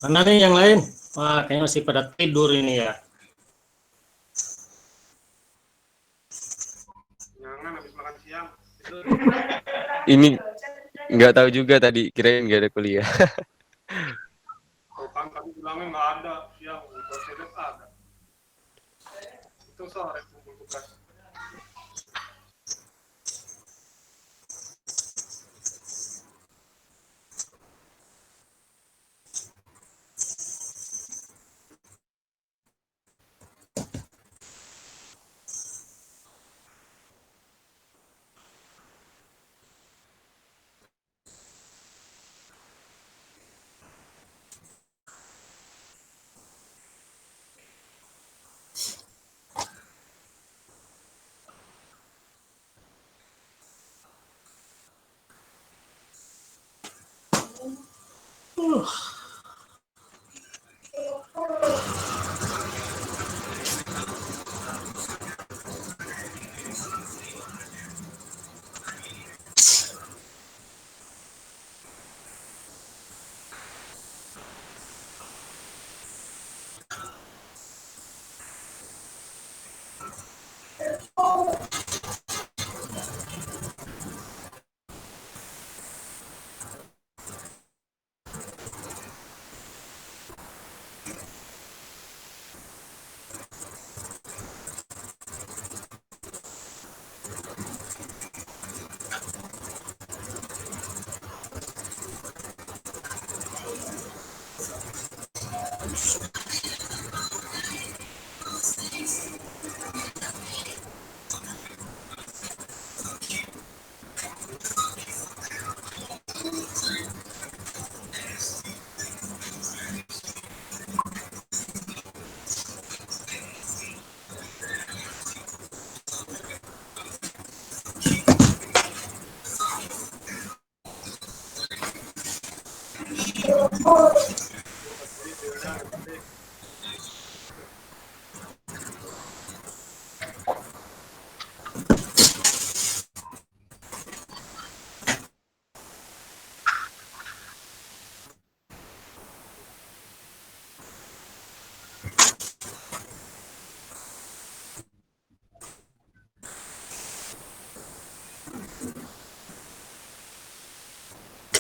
Mana nih yang lain? Wah, kayaknya masih pada tidur ini ya. Jangan habis makan siang. Tidur. Ini nggak tahu juga tadi, kirain nggak ada kuliah. Tuh kan tadi bilangnya nggak ada siang. Saya lihat ada. Itu sore kumpul tugas. Videonya gede.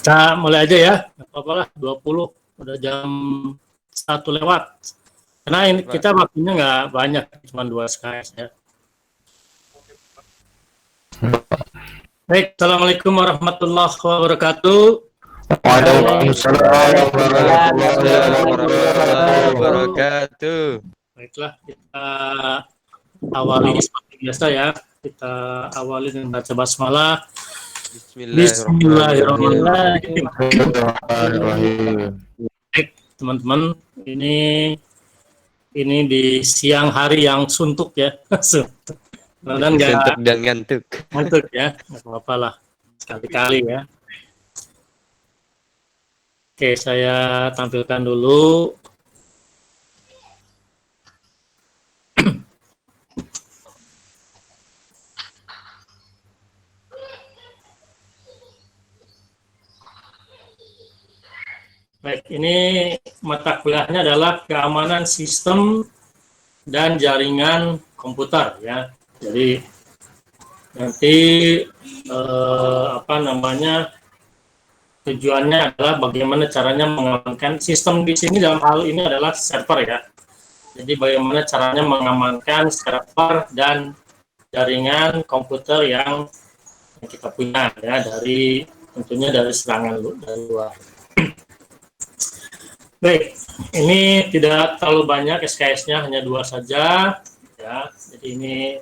Kita mulai aja ya. Nggak apa-apa lah, 20. Udah jam 1 lewat. Karena ini Pak, kita waktunya nggak banyak, cuma 2 SKS ya. Baik, Assalamualaikum warahmatullahi wabarakatuh. Waalaikumsalam warahmatullahi wabarakatuh. Baiklah, kita awali seperti biasa ya. Kita awali dengan baca basmalah. Bismillahirrahmanirrahim. Baik, teman-teman, ini di siang hari yang suntuk ya. Suntuk. Dan nggak Suntuk dan ngantuk. ngantuk ya, nggak apa-apa lah. Sekali-kali ya. Oke, saya tampilkan dulu. Baik, ini mata kuliahnya adalah keamanan sistem dan jaringan komputer ya. Jadi nanti tujuannya adalah bagaimana caranya mengamankan sistem di sini dalam hal ini adalah server ya. Jadi bagaimana caranya mengamankan server dan jaringan komputer yang kita punya ya, dari tentunya dari serangan dari luar. Baik, ini tidak terlalu banyak SKS-nya, hanya 2 saja ya. Jadi ini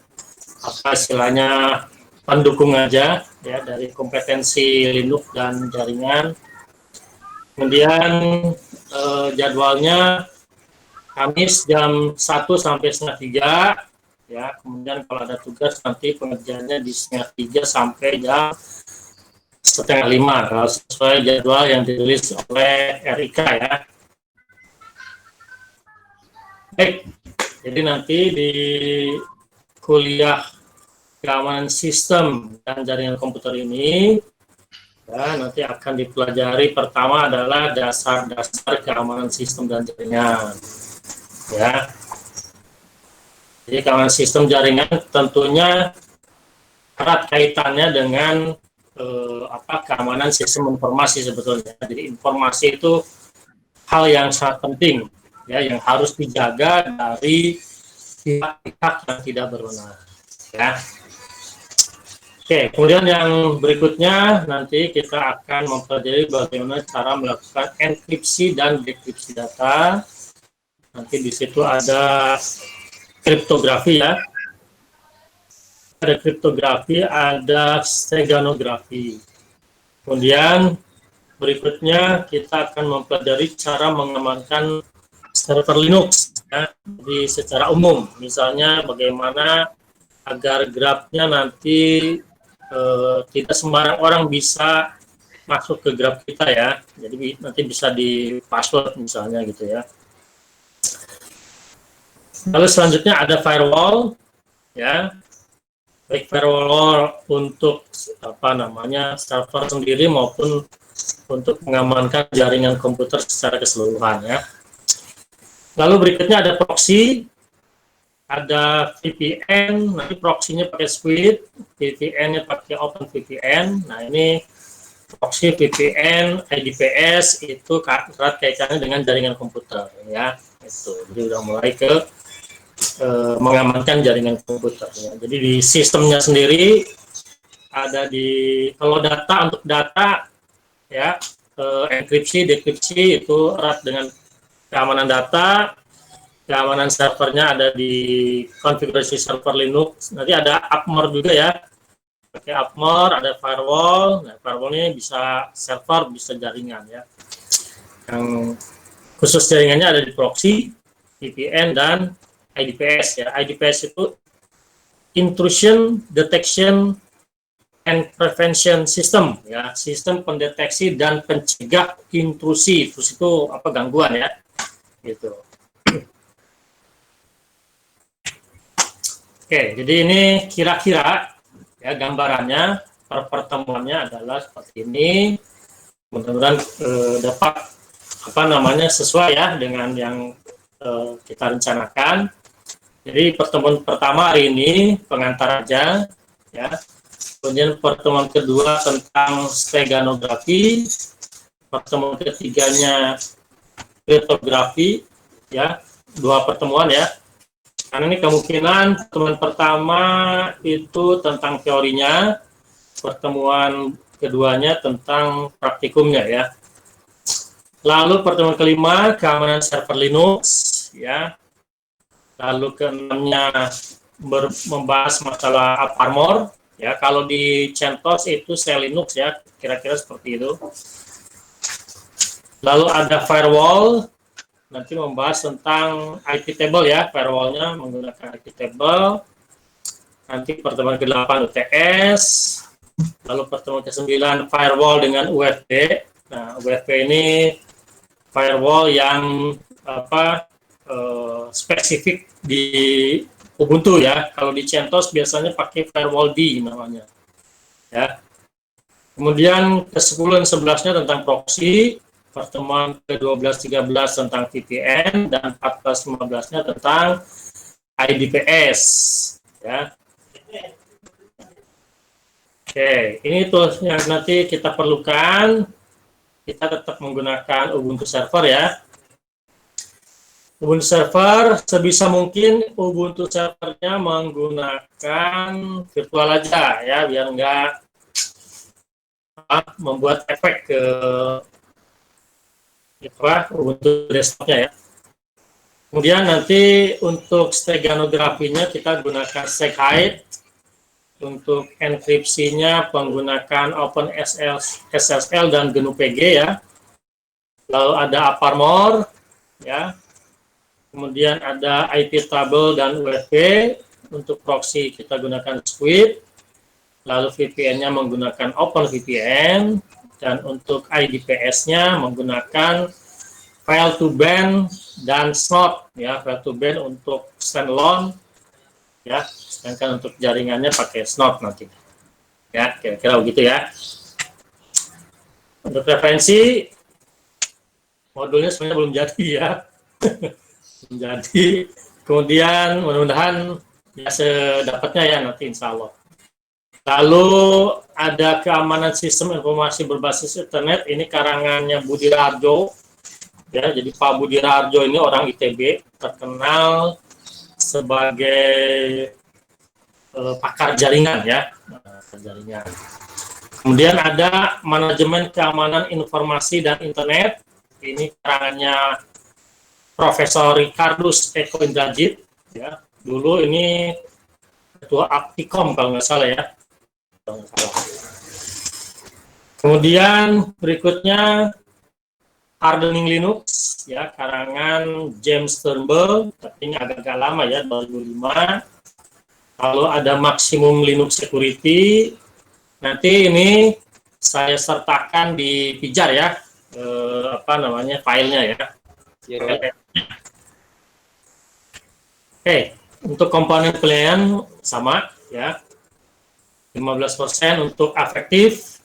apa istilahnya, pendukung aja ya dari kompetensi Linux dan jaringan. Kemudian jadwalnya Kamis jam 1 sampai setengah 3 ya. Kemudian kalau ada tugas nanti pengerjaannya di setengah 3 sampai jam setengah 5 kalau sesuai jadwal yang ditulis oleh RIK ya. Baik, jadi nanti di kuliah keamanan sistem dan jaringan komputer ini Ya, nanti akan dipelajari pertama adalah dasar-dasar keamanan sistem dan jaringan. Ya, jadi keamanan sistem jaringan tentunya erat kaitannya dengan keamanan sistem informasi sebetulnya. Jadi informasi itu hal yang sangat penting, ya, yang harus dijaga dari pihak-pihak yang tidak berwenang. Ya. Oke, kemudian yang berikutnya nanti kita akan mempelajari bagaimana cara melakukan enkripsi dan dekripsi data. Nanti di situ ada kriptografi ya. Ada kriptografi, ada steganografi. Kemudian berikutnya kita akan mempelajari cara mengamankan server Linux ya. Jadi secara umum, misalnya bagaimana agar grafnya nanti tidak sembarang orang bisa masuk ke graf kita ya. Jadi nanti bisa di password misalnya gitu ya. Lalu selanjutnya ada firewall ya. Baik firewall untuk server sendiri maupun untuk mengamankan jaringan komputer secara keseluruhan ya. Lalu berikutnya ada proxy, ada VPN, nanti proxy-nya pakai Squid, VPN-nya pakai OpenVPN. Nah, ini proxy, VPN, IDPS itu erat kaitannya dengan jaringan komputer ya. Itu. Jadi udah mulai ke mengamankan jaringan komputer ya. Jadi di sistemnya sendiri ada kalau untuk data ya, enkripsi, dekripsi itu erat dengan keamanan data. Keamanan servernya ada di konfigurasi server Linux. Nanti ada AppMore juga ya. Pakai AppMore, ada firewall. Nah, firewall ini bisa server, bisa jaringan ya. Yang khusus jaringannya ada di proxy, VPN, dan IDPS ya. IDPS itu Intrusion Detection and Prevention System ya. Sistem pendeteksi dan pencegah intrusi. Terus itu gangguan ya. Gitu. Oke, jadi ini kira-kira ya gambarannya pertemuannya adalah seperti ini. Mudah-mudahan dapat sesuai ya dengan yang kita rencanakan. Jadi pertemuan pertama hari ini pengantar aja ya. Kemudian pertemuan kedua tentang steganografi, pertemuan ketiganya kriptografi ya, 2 pertemuan ya. Karena ini kemungkinan pertemuan pertama itu tentang teorinya, pertemuan keduanya tentang praktikumnya ya. Lalu pertemuan kelima keamanan server Linux ya. Lalu keenamnya membahas masalah AppArmor ya. Kalau di CentOS itu Shell Linux ya, kira-kira seperti itu. Lalu ada firewall. Nanti membahas tentang IP table ya, firewallnya menggunakan IP table. Nanti pertemuan ke-8 UTS, lalu pertemuan ke-9 firewall dengan UFD. Nah, UFD ini firewall yang spesifik di Ubuntu ya. Kalau di CentOS biasanya pakai firewall D namanya. Ya. Kemudian ke-10 dan 11-nya tentang proxy. Pertemuan ke-12-13 tentang VPN dan 14-15-nya tentang IDPS ya. Oke, ini tuh yang nanti kita perlukan. Kita tetap menggunakan Ubuntu server ya. Ubuntu server sebisa mungkin Ubuntu servernya menggunakan virtual aja ya, biar enggak membuat efek ke Ubuntu desktopnya ya. Kemudian nanti untuk steganografinya kita gunakan SegHide. Untuk enkripsinya menggunakan OpenSSL dan GNU-PG ya. Lalu ada AppArmor ya. Kemudian ada IP table dan UFB. Untuk proxy kita gunakan Squid. Lalu VPN-nya menggunakan OpenVPN. Dan untuk IDPS-nya menggunakan file to ban dan snot ya, file to ban untuk standalone ya, sedangkan untuk jaringannya pakai snot nanti ya, kira-kira begitu ya. Untuk referensi modulnya sebenarnya belum jadi ya. Belum jadi. Kemudian mudah-mudahan ya sedapatnya ya nanti insya Allah. Lalu ada keamanan sistem informasi berbasis internet, ini karangannya Budi Raharjo. Ya, jadi Pak Budi Raharjo ini orang ITB, terkenal sebagai pakar jaringan ya. Jaringan. Kemudian ada manajemen keamanan informasi dan internet. Ini karangannya Profesor Ricardus Eko Indrajit. Ya, dulu ini ketua Aptikom kalau nggak salah ya. Kemudian berikutnya Hardening Linux ya, karangan James Turnbull, tapi ini agak lama ya, 2005. Lalu ada Maximum Linux Security. Nanti ini saya sertakan di Pijar ya, filenya ya. Oke, untuk komponen penilaian sama ya. 15% untuk afektif,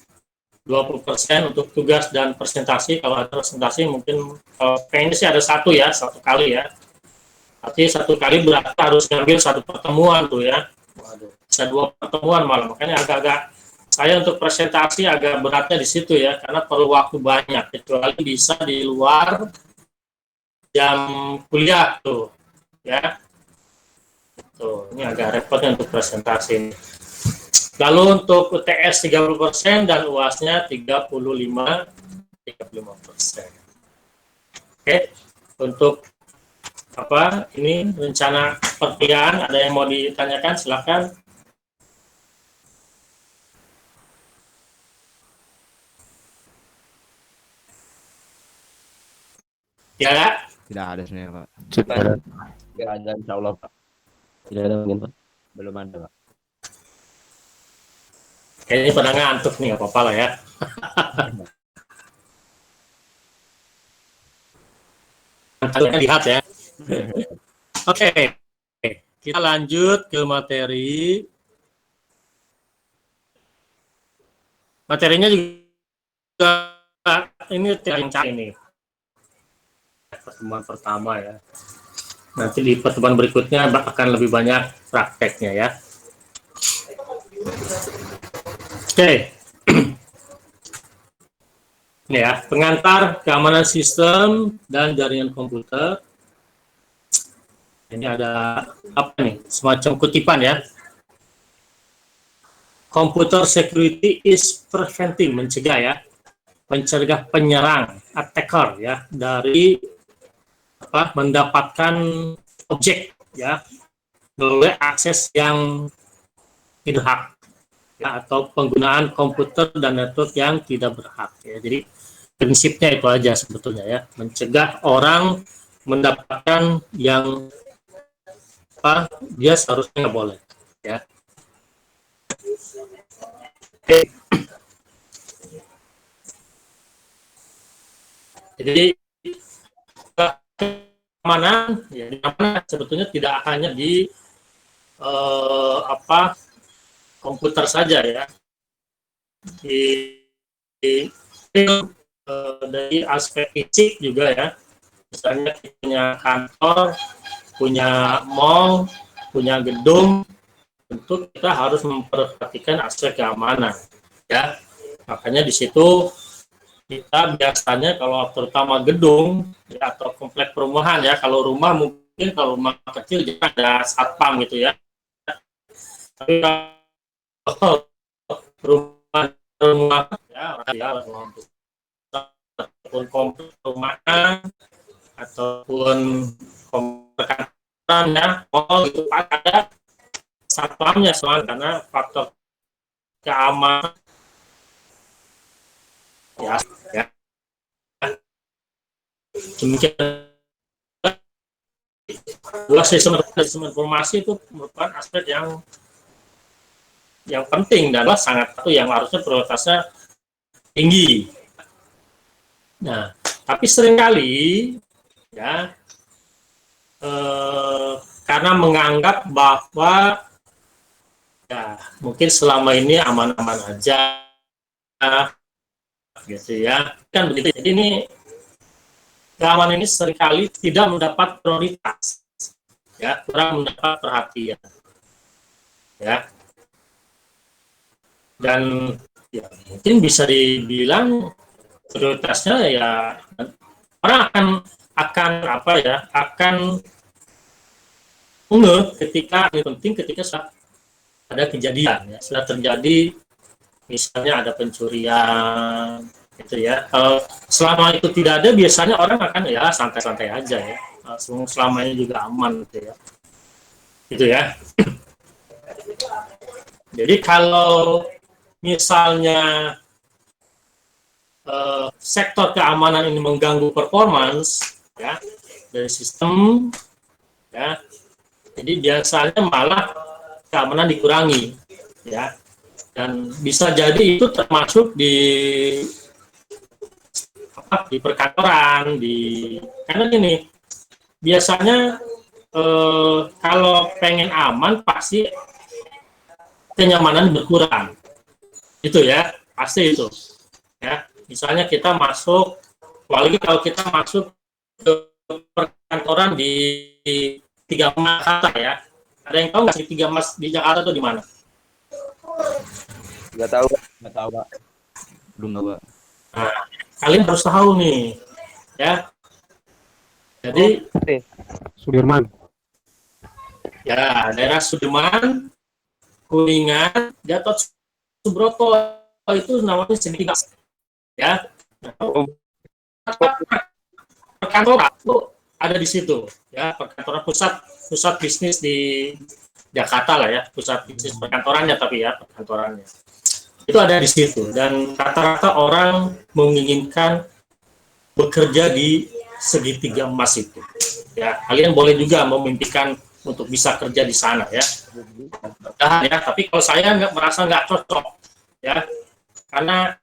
20% untuk tugas dan presentasi. Kalau ada presentasi mungkin kayaknya sih ada satu kali ya. Tapi satu kali berarti harus ngambil satu pertemuan tuh ya. Waduh, bisa 2 pertemuan malah. Makanya agak-agak saya untuk presentasi agak beratnya di situ ya, karena perlu waktu banyak. Kecuali bisa di luar jam kuliah tuh ya. Tuh, ini agak repotnya untuk presentasi ini. Lalu untuk UTS 30% dan UASnya 35%. Oke, untuk ini rencana perkuliahan, ada yang mau ditanyakan silakan. Ya, Tidak ada sebenarnya Pak. Sudah ada. Tidak ada, insya Allah Pak. Tidak ada mungkin Pak. Belum ada Pak. kayaknya pada ngantuk nih, nggak apa-apa lah ya. Kalian lihat ya. Oke, kita lanjut ke materi. Materinya juga ini yang ini. Pertemuan pertama ya. Nanti di pertemuan berikutnya akan lebih banyak prakteknya ya. Oke. Ini ya, pengantar keamanan sistem dan jaringan komputer. Ini ada apa nih? Semacam kutipan ya. Computer security is preventing, mencegah ya. Mencegah penyerang, attacker ya, dari mendapatkan objek ya melalui akses yang tidak hak ya, atau penggunaan komputer dan network yang tidak berhak ya. Jadi prinsipnya itu aja sebetulnya ya, mencegah orang mendapatkan yang dia seharusnya nggak boleh ya. Oke. Jadi keamanan ya, sebetulnya tidak hanya di komputer saja ya, dari aspek fisik juga ya. Misalnya kita punya kantor, punya mall, punya gedung, tentu kita harus memperhatikan aspek keamanan ya. Makanya di situ kita biasanya kalau terutama gedung ya, atau komplek perumahan ya, kalau rumah mungkin kalau rumah kecil ada satpam gitu ya. Tapi kalau rumah ya ataupun komplek perumahan ataupun komplek kantoran ya, mall itu ada satpamnya soalnya, karena faktor keamanan ya. Demikian sistem informasi itu merupakan aspek yang penting dan sangat yang harusnya prioritasnya tinggi. Nah, tapi seringkali ya karena menganggap bahwa ya mungkin selama ini aman-aman aja, gitu ya. Kan begitu. Jadi ini keamanan ini seringkali tidak mendapat prioritas, ya, kurang mendapat perhatian, ya. Dan ya mungkin bisa dibilang prioritasnya ya orang akan apa ya, akan ketika ini penting ketika ada kejadian, ya, sudah terjadi misalnya ada pencurian gitu ya. Kalau selama itu tidak ada, biasanya orang akan ya santai-santai aja ya, selamanya juga aman gitu ya, gitu ya. Jadi kalau misalnya sektor keamanan ini mengganggu performance ya dari sistem, ya, jadi biasanya malah keamanan dikurangi, ya. Dan bisa jadi itu termasuk di perkantoran, karena gini, biasanya kalau pengen aman pasti kenyamanan berkurang, itu ya, pasti itu, ya. Misalnya kita masuk, apalagi kalau kita masuk ke perkantoran di 3 Mas ya, ada yang tahu nggak sih 3 Mas di Jakarta itu di mana? Nggak tahu. Nggak tahu, Pak. Belum tahu, Pak. Nah, kalian harus tahu nih, ya. Jadi Sudirman. ya daerah Sudirman, Kuningan, Gatot Subroto itu namanya segitiga, ya. Perkantoran itu ada di situ, ya, perkantoran pusat bisnis di Jakarta lah ya, pusat bisnis perkantorannya, tapi ya perkantorannya itu ada di situ, dan rata-rata orang menginginkan bekerja di segitiga emas itu, ya. Kalian boleh juga memimpikan untuk bisa kerja di sana, ya. Ya, tapi kalau saya merasa nggak cocok, ya, karena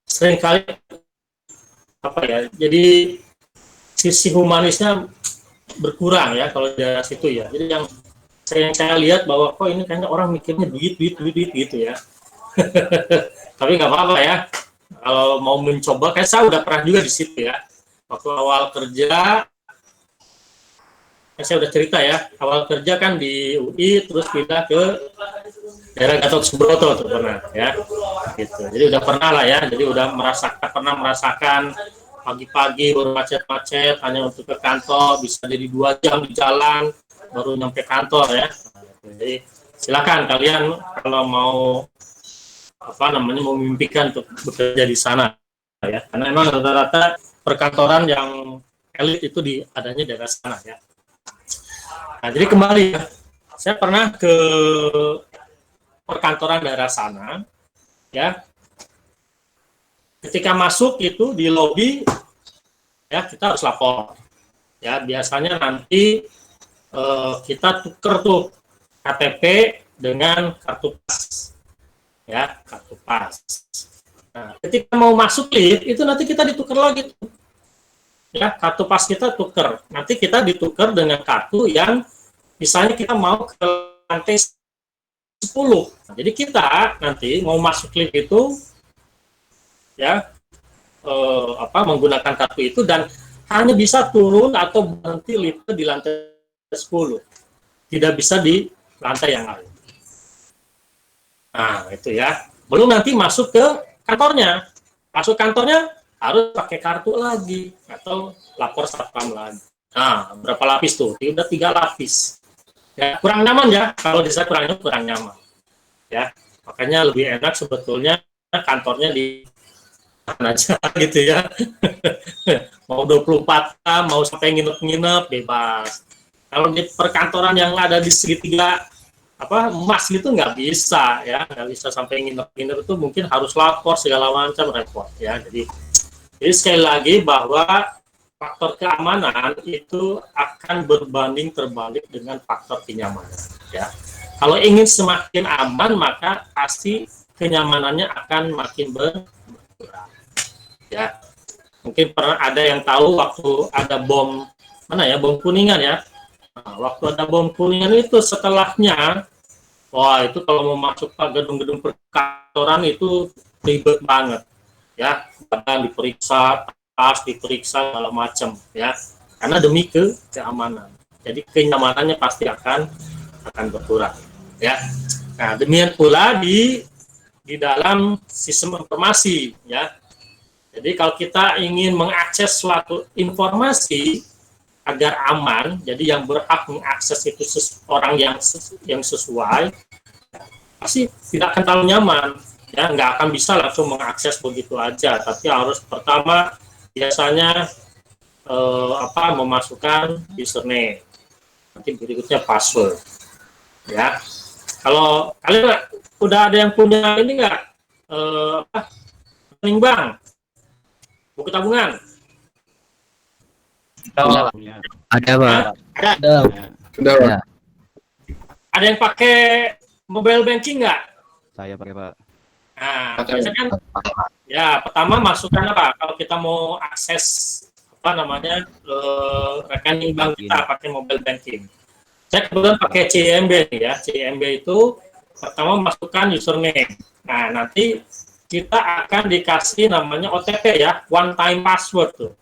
seringkali apa ya, jadi sisi humanisnya berkurang ya kalau di daerah situ ya. Jadi yang saya lihat bahwa kok ini kayaknya orang mikirnya duit gitu ya. Tapi nggak apa-apa ya, kalau mau mencoba, kayak saya udah pernah juga di situ ya. Waktu awal kerja, saya udah cerita ya, awal kerja kan di UI, terus pindah ke daerah Gatot Subroto tuh pernah ya, gitu. Jadi udah pernah lah ya, jadi udah pernah merasakan pagi-pagi baru macet-macet hanya untuk ke kantor, bisa jadi 2 jam di jalan baru nyampe kantor ya. Jadi silakan kalian kalau mau memimpikan untuk bekerja di sana ya, karena memang rata-rata perkantoran yang elit itu adanya daerah sana ya. Nah, jadi kembali ya, saya pernah ke perkantoran daerah sana ya. Ketika masuk itu di lobi ya, kita harus lapor ya. Biasanya nanti kita tuker tuh KTP dengan kartu pas ya, kartu pas. Nah, ketika mau masuk lift itu nanti kita ditukar lagi tuh, ya, kartu pas kita tuker. Nanti kita ditukar dengan kartu yang misalnya kita mau ke lantai 10. Nah, jadi kita nanti mau masuk lift itu ya menggunakan kartu itu, dan hanya bisa turun atau berhenti lift di lantai 10, tidak bisa di lantai yang lain. Nah itu ya, belum nanti masuk ke kantornya. Masuk kantornya harus pakai kartu lagi atau lapor satpam lagi. Nah, berapa lapis tuh? Udah 3 lapis. Ya, kurang nyaman ya, kalau di saya kurang nyaman. Ya, makanya lebih enak sebetulnya kantornya di aja gitu ya. Mau 24 jam, mau sampai nginep-nginep bebas. Kalau di perkantoran yang ada di segitiga emas gitu nggak bisa ya, nggak bisa sampai nginep-nginep, itu mungkin harus lapor segala macam, repot ya. Jadi sekali lagi bahwa faktor keamanan itu akan berbanding terbalik dengan faktor kenyamanan ya. Kalau ingin semakin aman, maka pasti kenyamanannya akan makin berkurang ya. Mungkin pernah ada yang tahu waktu ada bom bom Kuningan ya. Nah, waktu ada bom Kuningan itu setelahnya, wah itu kalau mau masuk ke gedung-gedung perkantoran itu ribet banget ya. badan diperiksa, tas diperiksa, segala macam ya, karena demi keamanan. Jadi kenyamanannya pasti akan berkurang ya. Nah, demikian pula di dalam sistem informasi ya. Jadi kalau kita ingin mengakses suatu informasi agar aman, jadi yang berhak mengakses itu orang yang sesuai, pasti tidak akan terlalu nyaman ya, nggak akan bisa langsung mengakses begitu aja, tapi harus pertama biasanya memasukkan username, nanti berikutnya password ya. Kalau kalian udah ada yang punya ini nggak rekening bank, buku tabungan? Ada, Pak. Ada. Ada. Ada yang pakai mobile banking nggak? Saya pakai, Pak. Nah, biasanya kan ya pertama masukkan apa? Kalau kita mau akses rekening bank kita pakai mobile banking. Saya kebetulan pakai CIMB nih ya. CIMB itu pertama masukkan username. Nah, nanti kita akan dikasih namanya OTP ya, one time password tuh.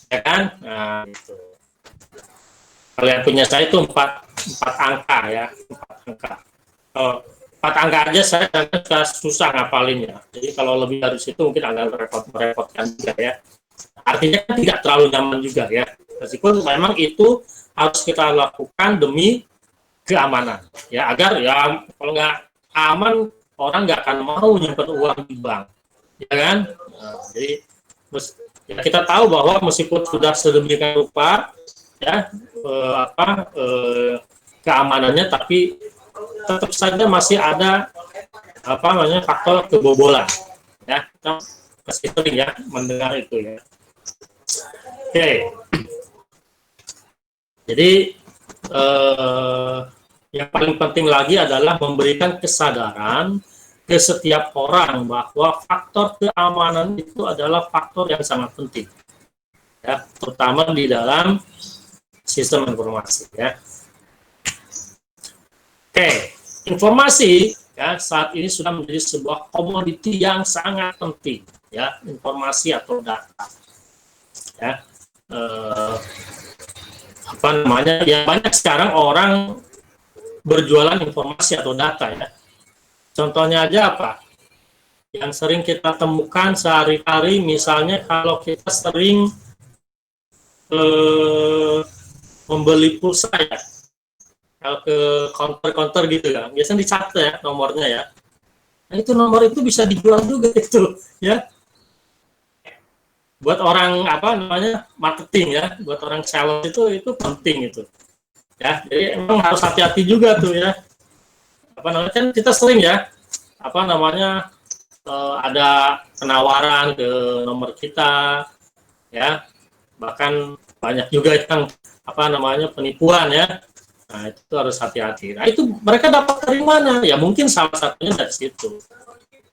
Ya kan? Nah, itu. Kalau yang punya saya itu 4 angka ya, 4 angka. Kalau 4 angka aja saya sudah susah ngapalinnya. Jadi kalau lebih dari situ mungkin agak merepotkan juga ya. Artinya kan tidak terlalu nyaman juga ya. Meskipun memang itu harus kita lakukan demi keamanan ya, agar ya kalau nggak aman orang nggak akan mau nyimpen uang di bank ya kan. Nah, jadi ya kita tahu bahwa meskipun sudah sedemikian rupa ya keamanannya, tapi tetap saja masih ada faktor kebobolan ya. Kita pasti sering ya mendengar itu ya. Oke. Jadi yang paling penting lagi adalah memberikan kesadaran ke setiap orang bahwa faktor keamanan itu adalah faktor yang sangat penting ya, terutama di dalam sistem informasi ya. Oke, informasi ya saat ini sudah menjadi sebuah komoditi yang sangat penting ya, informasi atau data ya. Ya banyak sekarang orang berjualan informasi atau data ya. Contohnya aja apa? Yang sering kita temukan sehari-hari, misalnya kalau kita sering membeli pulsa ya, kalau ke counter-counter gitu ya, biasanya dicatat ya nomornya ya. Nah, itu nomor itu bisa dijual juga itu ya. Buat orang marketing ya, buat orang sales itu penting itu ya. Jadi emang harus hati-hati juga tuh ya. Kan kita sering ya ada penawaran ke nomor kita ya, bahkan banyak juga yang penipuan ya. Nah, itu harus hati-hati. Nah, itu mereka dapat dari mana ya? Mungkin salah satunya dari situ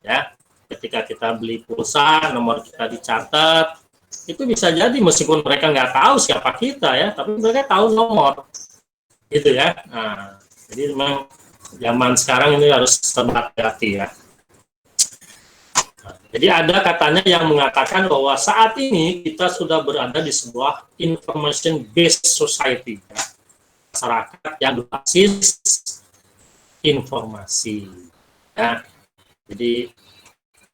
ya. Ketika kita beli pulsa, nomor kita dicatat, itu bisa jadi meskipun mereka nggak tahu siapa kita ya, tapi mereka tahu nomor, gitu ya. Nah, jadi memang zaman sekarang ini harus hati-hati ya. Nah, jadi ada katanya yang mengatakan bahwa saat ini kita sudah berada di sebuah information based society, ya. Masyarakat yang berbasis informasi. Ya. Jadi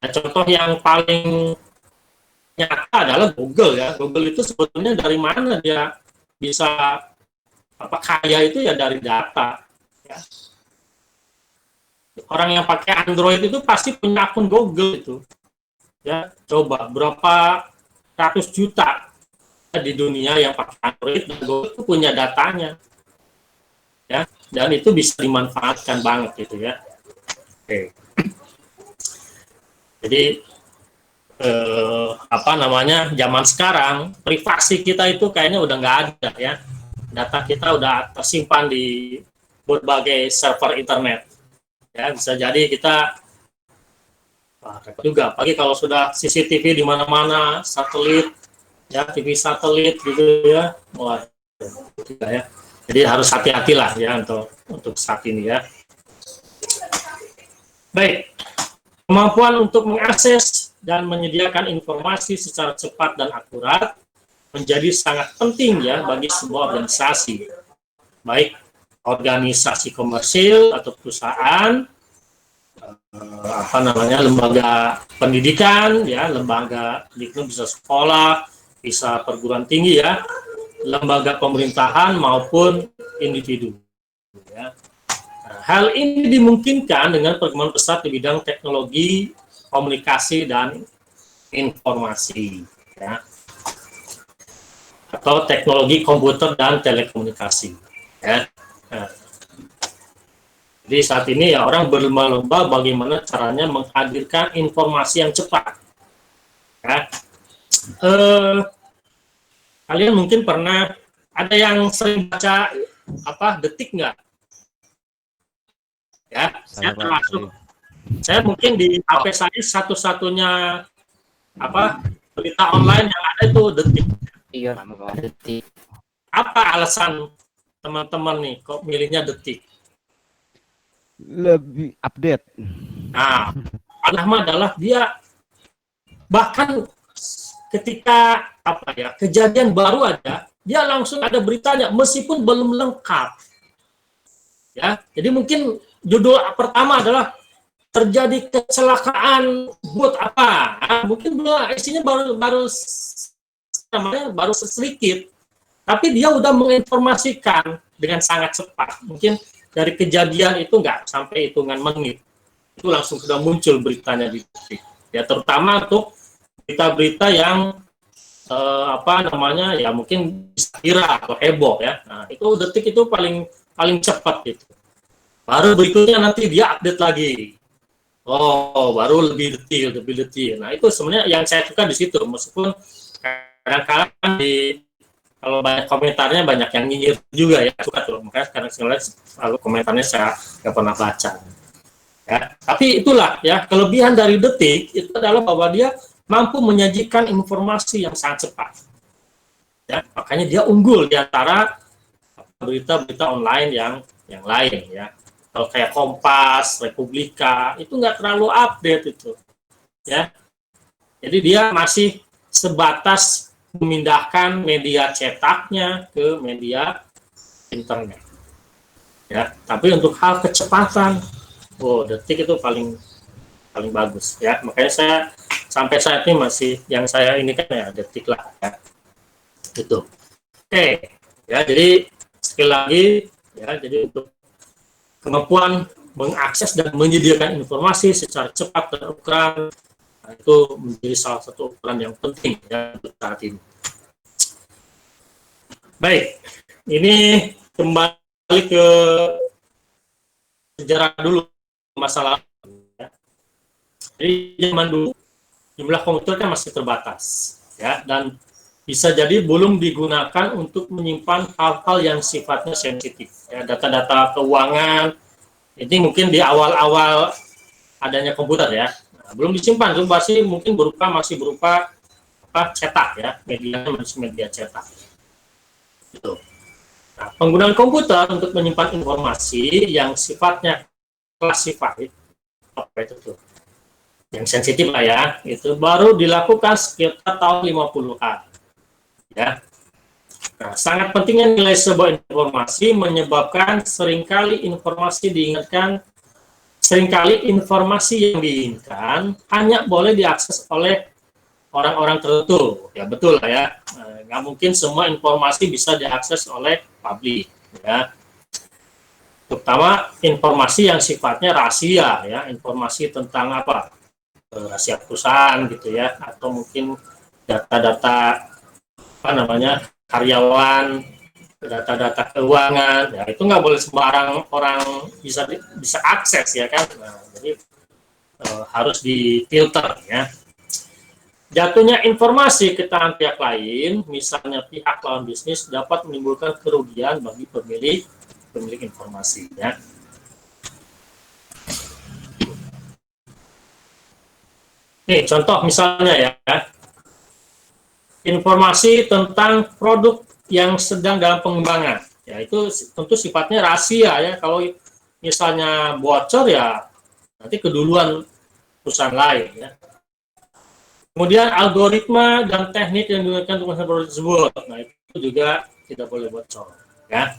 contoh yang paling nyata adalah Google ya. Google itu sebetulnya dari mana dia bisa kaya itu ya dari data. Ya. Orang yang pakai Android itu pasti punya akun Google itu. Ya, coba berapa ratus juta di dunia yang pakai Android, dan Google itu punya datanya. Ya, dan itu bisa dimanfaatkan banget gitu ya. Oke. Jadi zaman sekarang privasi kita itu kayaknya udah nggak ada ya. Data kita udah tersimpan di berbagai server internet. Ya, bisa jadi kita juga apalagi kalau sudah CCTV di mana-mana, satelit ya, TV satelit gitu ya. Wah, juga ya. Jadi harus hati-hatilah ya untuk saat ini ya. Baik, kemampuan untuk mengakses dan menyediakan informasi secara cepat dan akurat menjadi sangat penting ya bagi sebuah organisasi, baik organisasi komersil atau perusahaan, lembaga pendidikan ya, lembaga pendidikan bisa sekolah, bisa perguruan tinggi ya, lembaga pemerintahan maupun individu ya. Nah, hal ini dimungkinkan dengan perkembangan pesat di bidang teknologi, komunikasi dan informasi ya, atau teknologi komputer dan telekomunikasi ya. Nah, jadi saat ini ya orang berlomba-lomba bagaimana caranya menghadirkan informasi yang cepat ya. Kalian mungkin pernah ada yang sering baca Detik nggak ya? Saya termasuk. Saya mungkin di HP saya satu-satunya berita online yang ada itu Detik. Iya, Detik. Apa alasan teman-teman nih kok milihnya Detik? Lebih update. Nah, pertama adalah dia bahkan ketika kejadian baru ada, dia langsung ada beritanya meskipun belum lengkap. Ya, jadi mungkin judul pertama adalah terjadi kecelakaan bot mungkin isinya baru sedikit, tapi dia udah menginformasikan dengan sangat cepat. Mungkin dari kejadian itu nggak sampai hitungan menit, itu langsung sudah muncul beritanya di Detik. Ya, terutama untuk berita-berita yang ya mungkin bisa viral atau heboh ya. Nah, itu Detik itu paling cepat gitu. Baru berikutnya nanti dia update lagi. Oh, baru lebih detail. Nah, itu sebenarnya yang saya suka di situ, meskipun kadang-kadang kalau banyak komentarnya banyak yang nyinyir juga ya, suka tuh. Makanya sekarang selalu komentarnya saya nggak pernah baca. Ya, tapi itulah ya kelebihan dari Detik itu adalah bahwa dia mampu menyajikan informasi yang sangat cepat. Ya, makanya dia unggul di antara berita-berita online yang lain ya. Kalau kayak Kompas, Republika itu nggak terlalu update itu. Ya, jadi dia masih sebatas memindahkan media cetaknya ke media internet. Ya, tapi untuk hal kecepatan, Detik itu paling bagus ya. Makanya saya sampai saat ini masih yang saya ini kan ya Detik lah ya. Itu. Oke. Ya, jadi sekali lagi ya, jadi untuk kemampuan mengakses dan menyediakan informasi secara cepat dan akurat, itu menjadi salah satu ukuran yang penting ya saat ini. Baik, ini kembali ke sejarah dulu masalah. Ya. Jadi zaman dulu jumlah komputer kan masih terbatas, ya, dan bisa jadi belum digunakan untuk menyimpan hal-hal yang sifatnya sensitif. Ya, data-data keuangan ini mungkin di awal-awal adanya komputer ya. Belum disimpan, itu masih berupa cetak ya, medianya masih media cetak. Gitu. Nah, penggunaan komputer untuk menyimpan informasi yang sifatnya classified, yang sensitif lah ya, itu baru dilakukan sekitar tahun 50-an. Ya. Nah, sangat pentingnya nilai sebuah informasi menyebabkan seringkali informasi yang diinginkan hanya boleh diakses oleh orang-orang tertentu. Ya betul lah ya, nggak mungkin semua informasi bisa diakses oleh publik. Ya. Terutama informasi yang sifatnya rahasia, ya, informasi tentang rahasia perusahaan gitu ya, atau mungkin data-data karyawan, data-data keuangan, ya itu nggak boleh sembarang orang bisa akses ya kan. Nah, jadi harus difilter ya. Jatuhnya informasi ke tangan pihak lain, misalnya pihak lawan bisnis, dapat menimbulkan kerugian bagi pemilik informasi ya. Nih contoh misalnya ya, informasi tentang produk yang sedang dalam pengembangan, ya itu tentu sifatnya rahasia ya. Kalau misalnya bocor ya nanti keduluan perusahaan lain ya. Kemudian algoritma dan teknik yang digunakan untuk melakukan proses tersebut. Nah, itu juga tidak boleh bocor, ya.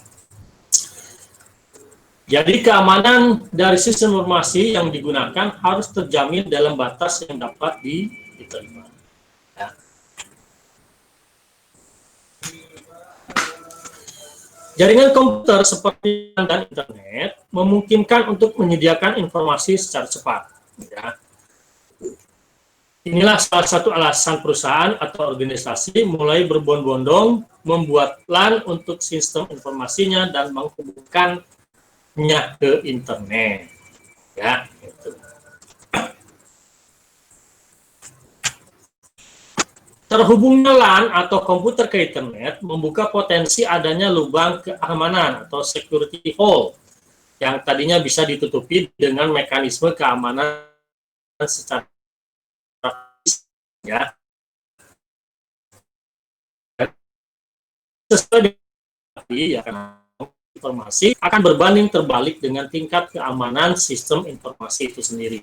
Jadi keamanan dari sistem informasi yang digunakan harus terjamin dalam batas yang dapat diterima. Ya. Jaringan komputer seperti dan internet memungkinkan untuk menyediakan informasi secara cepat. Ya. Inilah salah satu alasan perusahaan atau organisasi mulai berbondong-bondong membuat LAN untuk sistem informasinya dan menghubungkannya ke internet. Ya, gitu. Terhubungnya LAN atau komputer ke internet membuka potensi adanya lubang keamanan atau security hole yang tadinya bisa ditutupi dengan mekanisme keamanan secara ya. Sesuai dengan informasi akan berbanding terbalik dengan tingkat keamanan sistem informasi itu sendiri.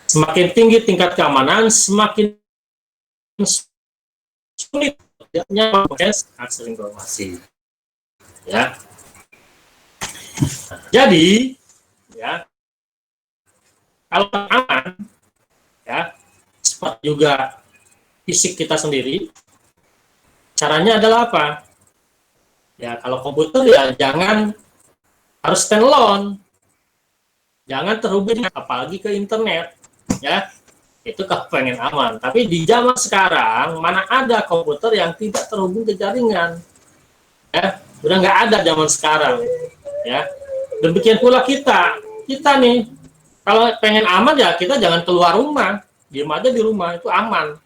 Semakin tinggi tingkat keamanan, semakin sulit proses akses informasi. Ya. Jadi, ya, kalau aman, ya, seperti juga fisik kita sendiri, caranya adalah apa? Ya, kalau komputer ya jangan harus standalone, jangan terhubung apalagi ke internet, ya. Itu kalau pengen aman. Tapi di zaman sekarang mana ada komputer yang tidak terhubung ke jaringan, ya. Udah nggak ada zaman sekarang, ya. Demikian pula kita nih. Kalau pengen aman ya kita jangan keluar rumah, diam aja di rumah itu aman,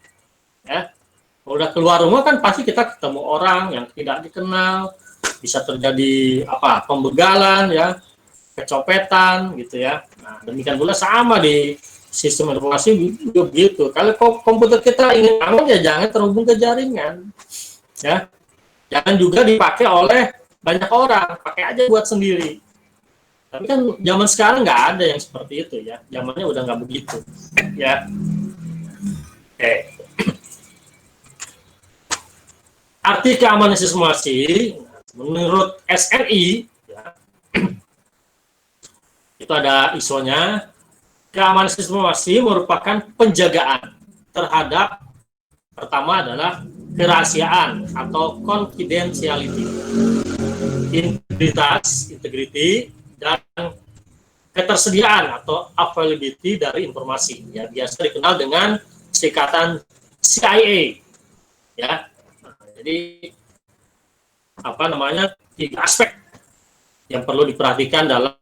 ya. Kalau udah keluar rumah kan pasti kita ketemu orang yang tidak dikenal, bisa terjadi apa pembegalan, ya, kecopetan, gitu ya. Nah, demikian pula sama di sistem informasi juga begitu. Kalau komputer kita ingin aman ya jangan terhubung ke jaringan, ya. Jangan juga dipakai oleh banyak orang, pakai aja buat sendiri. Tapi kan zaman sekarang nggak ada yang seperti itu, ya. Zamannya udah nggak begitu, ya. Oke. Arti keamanan sistem informasi menurut SNI, ya, itu ada ISO-nya. Keamanan sistem informasi merupakan penjagaan terhadap pertama adalah kerahasiaan atau confidentiality, integrity, dan ketersediaan atau availability dari informasi, ya, biasa dikenal dengan singkatan CIA, ya. Nah, jadi apa namanya 3 aspek yang perlu diperhatikan dalam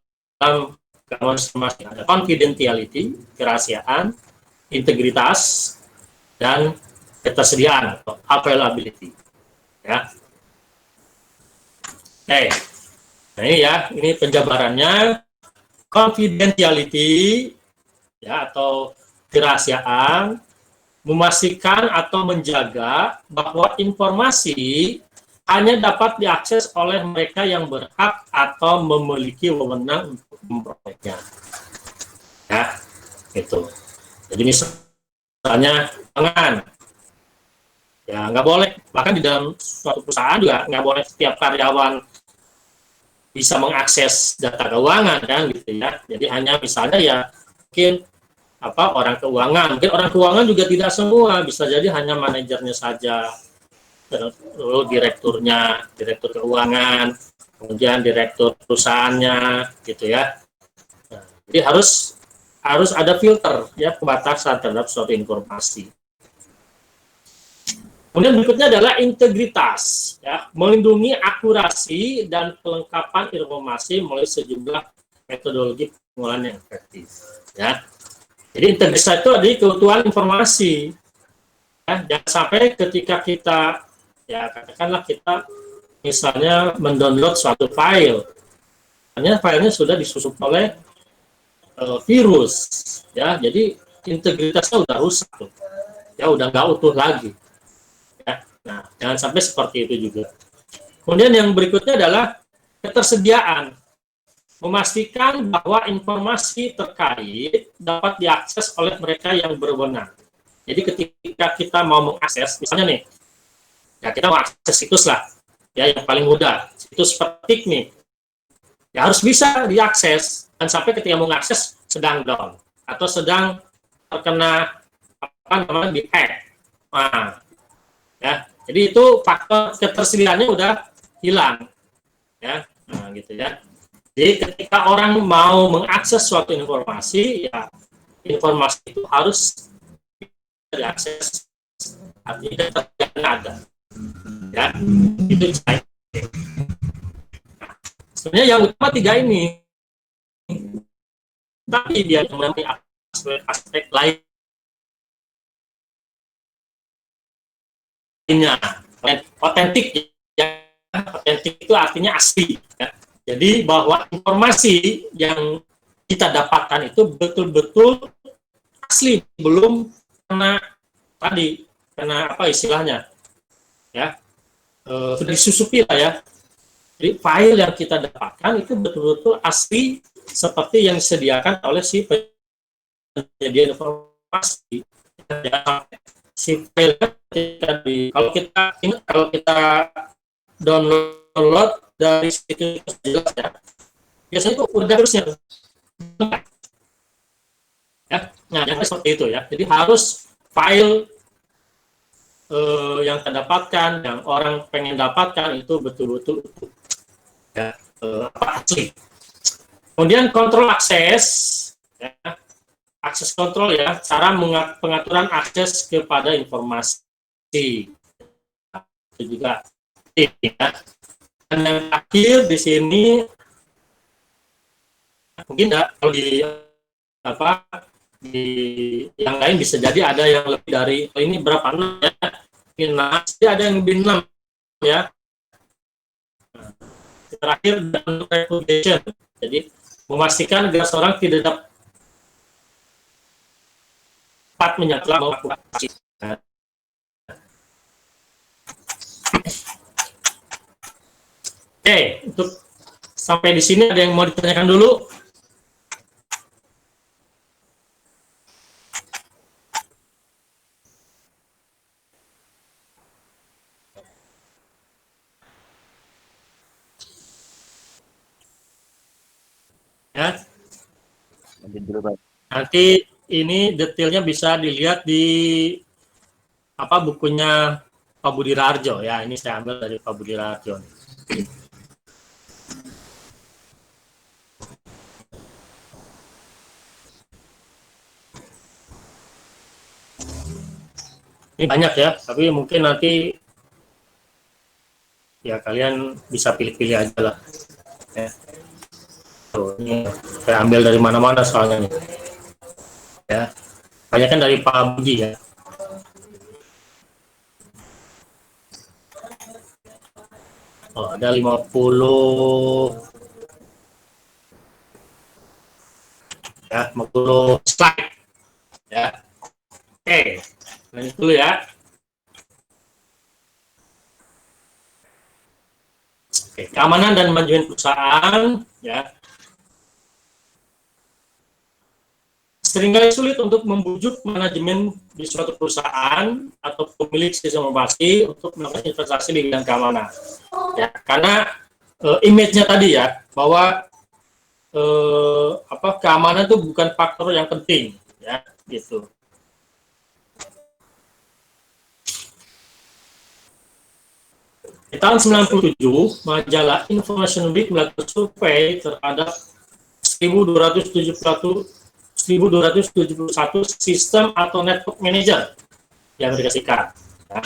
keamanan informasi, ada confidentiality, kerahasiaan, integritas, dan ketersediaan atau availability, ya. Nah ini ya, ini penjabarannya. Confidentiality, ya, atau kerahasiaan, memastikan atau menjaga bahwa informasi hanya dapat diakses oleh mereka yang berhak atau memiliki wewenang untuk memperolehnya. Ya, itu. Jadi misalnya pangan, ya nggak boleh, bahkan di dalam suatu perusahaan juga nggak boleh setiap karyawan bisa mengakses data keuangan, kan, gitu ya. Jadi hanya misalnya ya mungkin apa orang keuangan juga tidak semua, bisa jadi hanya manajernya saja, lalu direktur keuangan, kemudian direktur perusahaannya, gitu ya. Nah, jadi harus ada filter, ya, pembatasan terhadap suatu informasi. Kemudian berikutnya adalah integritas, ya, melindungi akurasi dan kelengkapan informasi melalui sejumlah metodologi pengolahan yang efektif, ya. Jadi integritas itu adalah keutuhan informasi, ya. Jangan sampai ketika kita, ya, katakanlah kita misalnya mendownload suatu file, hanya filenya sudah disusup oleh virus, ya. Jadi integritasnya udah rusak tuh, ya, udah nggak utuh lagi. Nah, jangan sampai seperti itu juga. Kemudian yang berikutnya adalah ketersediaan. memastikan bahwa informasi terkait dapat diakses oleh mereka yang berwenang. Jadi ketika kita mau mengakses, misalnya nih, ya kita mau akses situs lah, ya yang paling mudah, situs petik nih, ya harus bisa diakses, dan sampai ketika mau mengakses sedang down atau sedang terkena apa namanya di hack. Nah, ya, jadi itu faktor ketersediaannya udah hilang, ya, nah, gitu ya. Jadi ketika orang mau mengakses suatu informasi, ya informasi itu harus diakses, artinya ketersediaan ada, ya, itu saya. Sebenarnya yang utama tiga ini, tapi dia memiliki aspek lainnya, otentik, ya, otentik itu artinya asli, ya. Jadi bahwa informasi yang kita dapatkan itu betul-betul asli, belum kena tadi, kena apa istilahnya, ya, sudah disusupi lah ya. Jadi file yang kita dapatkan itu betul-betul asli seperti yang disediakan oleh si penyedia informasi. Si file kalau kita download dari situs jelas ya, biasanya itu udah terusnya. Ya, nah yang seperti itu ya. Jadi harus file yang kita dapatkan, yang orang pengen dapatkan itu betul-betul ya, asli. Kemudian kontrol akses, ya, akses kontrol ya, cara pengaturan akses kepada informasi itu juga ya. Dan yang terakhir di sini mungkin kalau di apa di yang lain bisa jadi ada yang lebih dari ini berapa 6 ya, jadi ada yang lebih 6 ya. Terakhir dan reputation, jadi memastikan agar seorang tidak dapat menyangkal melakukan aksi. Oke, untuk sampai di sini ada yang mau ditanyakan dulu? Ya. Nanti ini detailnya bisa dilihat di apa bukunya Pak Budi Raharjo ya. Ini saya ambil dari Pak Budi Raharjo. Ini banyak ya, tapi mungkin nanti ya kalian bisa pilih-pilih aja lah. Ya. Tuh, ini saya ambil dari mana-mana soalnya nih. Ya, banyak kan dari Pak Budi ya. Oh, ada 50 ya, 50 slide ya. Oke, lanjut dulu ya. Oke, keamanan dan manajemen perusahaan ya. Seringkali sulit untuk membujuk manajemen di suatu perusahaan atau pemilik sistem informasi untuk melakukan investasi di bidang keamanan. Ya, karena image-nya tadi ya, bahwa keamanan itu bukan faktor yang penting, ya, gitu. Di tahun 97, majalah Information Week melakukan survei terhadap 1.271 sistem atau network manager yang Amerika Serikat. Ya.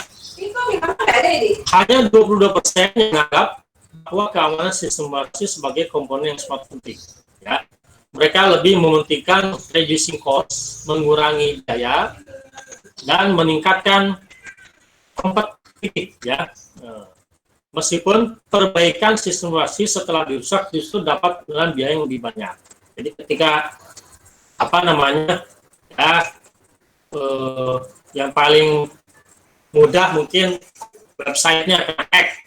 Hanya 22% yang menganggap bahwa keamanan sistem informasi sebagai komponen yang sangat penting. Ya. Mereka lebih mementingkan reducing cost, mengurangi biaya, dan meningkatkan kompetitif. Ya. Meskipun perbaikan sistem informasi setelah dirusak justru dapat dengan biaya yang lebih banyak. Jadi ketika ya, yang paling mudah mungkin websitenya hack.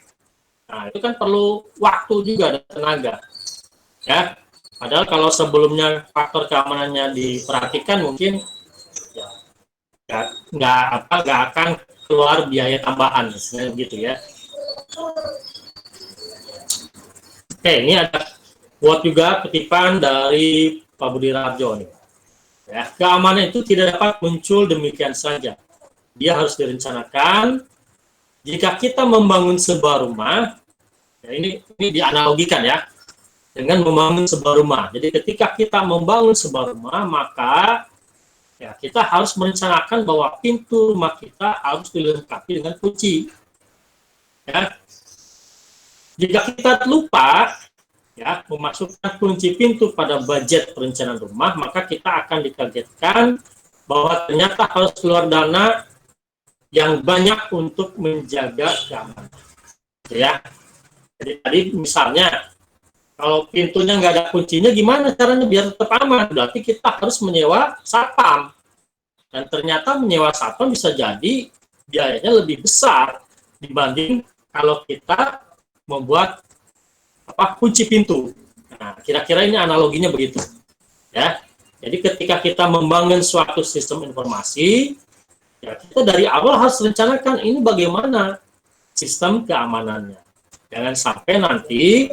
Nah, itu kan perlu waktu juga dan tenaga. Ya, Padahal kalau sebelumnya faktor keamanannya diperhatikan, mungkin ya, nggak akan keluar biaya tambahan, misalnya gitu ya. Oke, ini ada buat juga kutipan dari Pak Budi Raharjo nih. Ya, keamanan itu tidak dapat muncul demikian saja. Dia harus direncanakan. Jika kita membangun sebuah rumah, ya ini dianalogikan ya, dengan membangun sebuah rumah. Jadi ketika kita membangun sebuah rumah, maka ya kita harus merencanakan bahwa pintu rumah kita harus dilengkapi dengan kunci. Ya. Jika kita lupa ya memasukkan kunci pintu pada budget perencanaan rumah, maka kita akan dikagetkan bahwa ternyata harus keluar dana yang banyak untuk menjaga keamanan. Ya. Jadi tadi misalnya kalau pintunya nggak ada kuncinya, gimana caranya biar tetap aman? Berarti kita harus menyewa satpam. Dan ternyata menyewa satpam bisa jadi biayanya lebih besar dibanding kalau kita membuat kunci pintu. Nah, kira-kira ini analoginya begitu. Ya. Jadi ketika kita membangun suatu sistem informasi, ya kita dari awal harus rencanakan ini bagaimana sistem keamanannya. Jangan sampai nanti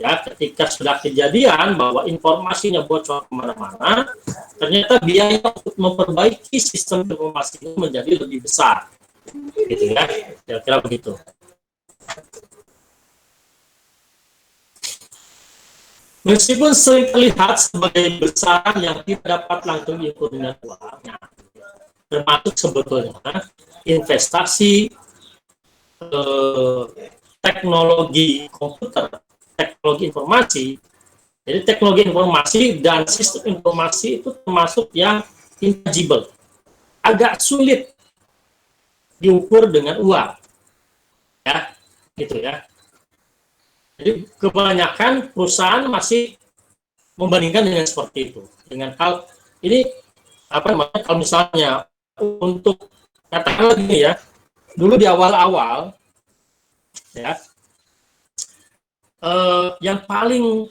ya ketika sudah kejadian bahwa informasinya bocor kemana-mana, ternyata biaya untuk memperbaiki sistem informasi itu menjadi lebih besar. Gitu ya, kira-kira begitu. Meskipun sering terlihat sebagai besaran yang tidak dapat langsung diukur dengan uang, termasuk sebetulnya investasi teknologi komputer, teknologi informasi. Jadi teknologi informasi dan sistem informasi itu termasuk yang intangible, agak sulit diukur dengan uang, ya, gitu ya. Jadi kebanyakan perusahaan masih membandingkan dengan seperti itu. Dengan hal ini kalau misalnya untuk katakanlah gini ya, dulu di awal-awal ya, yang paling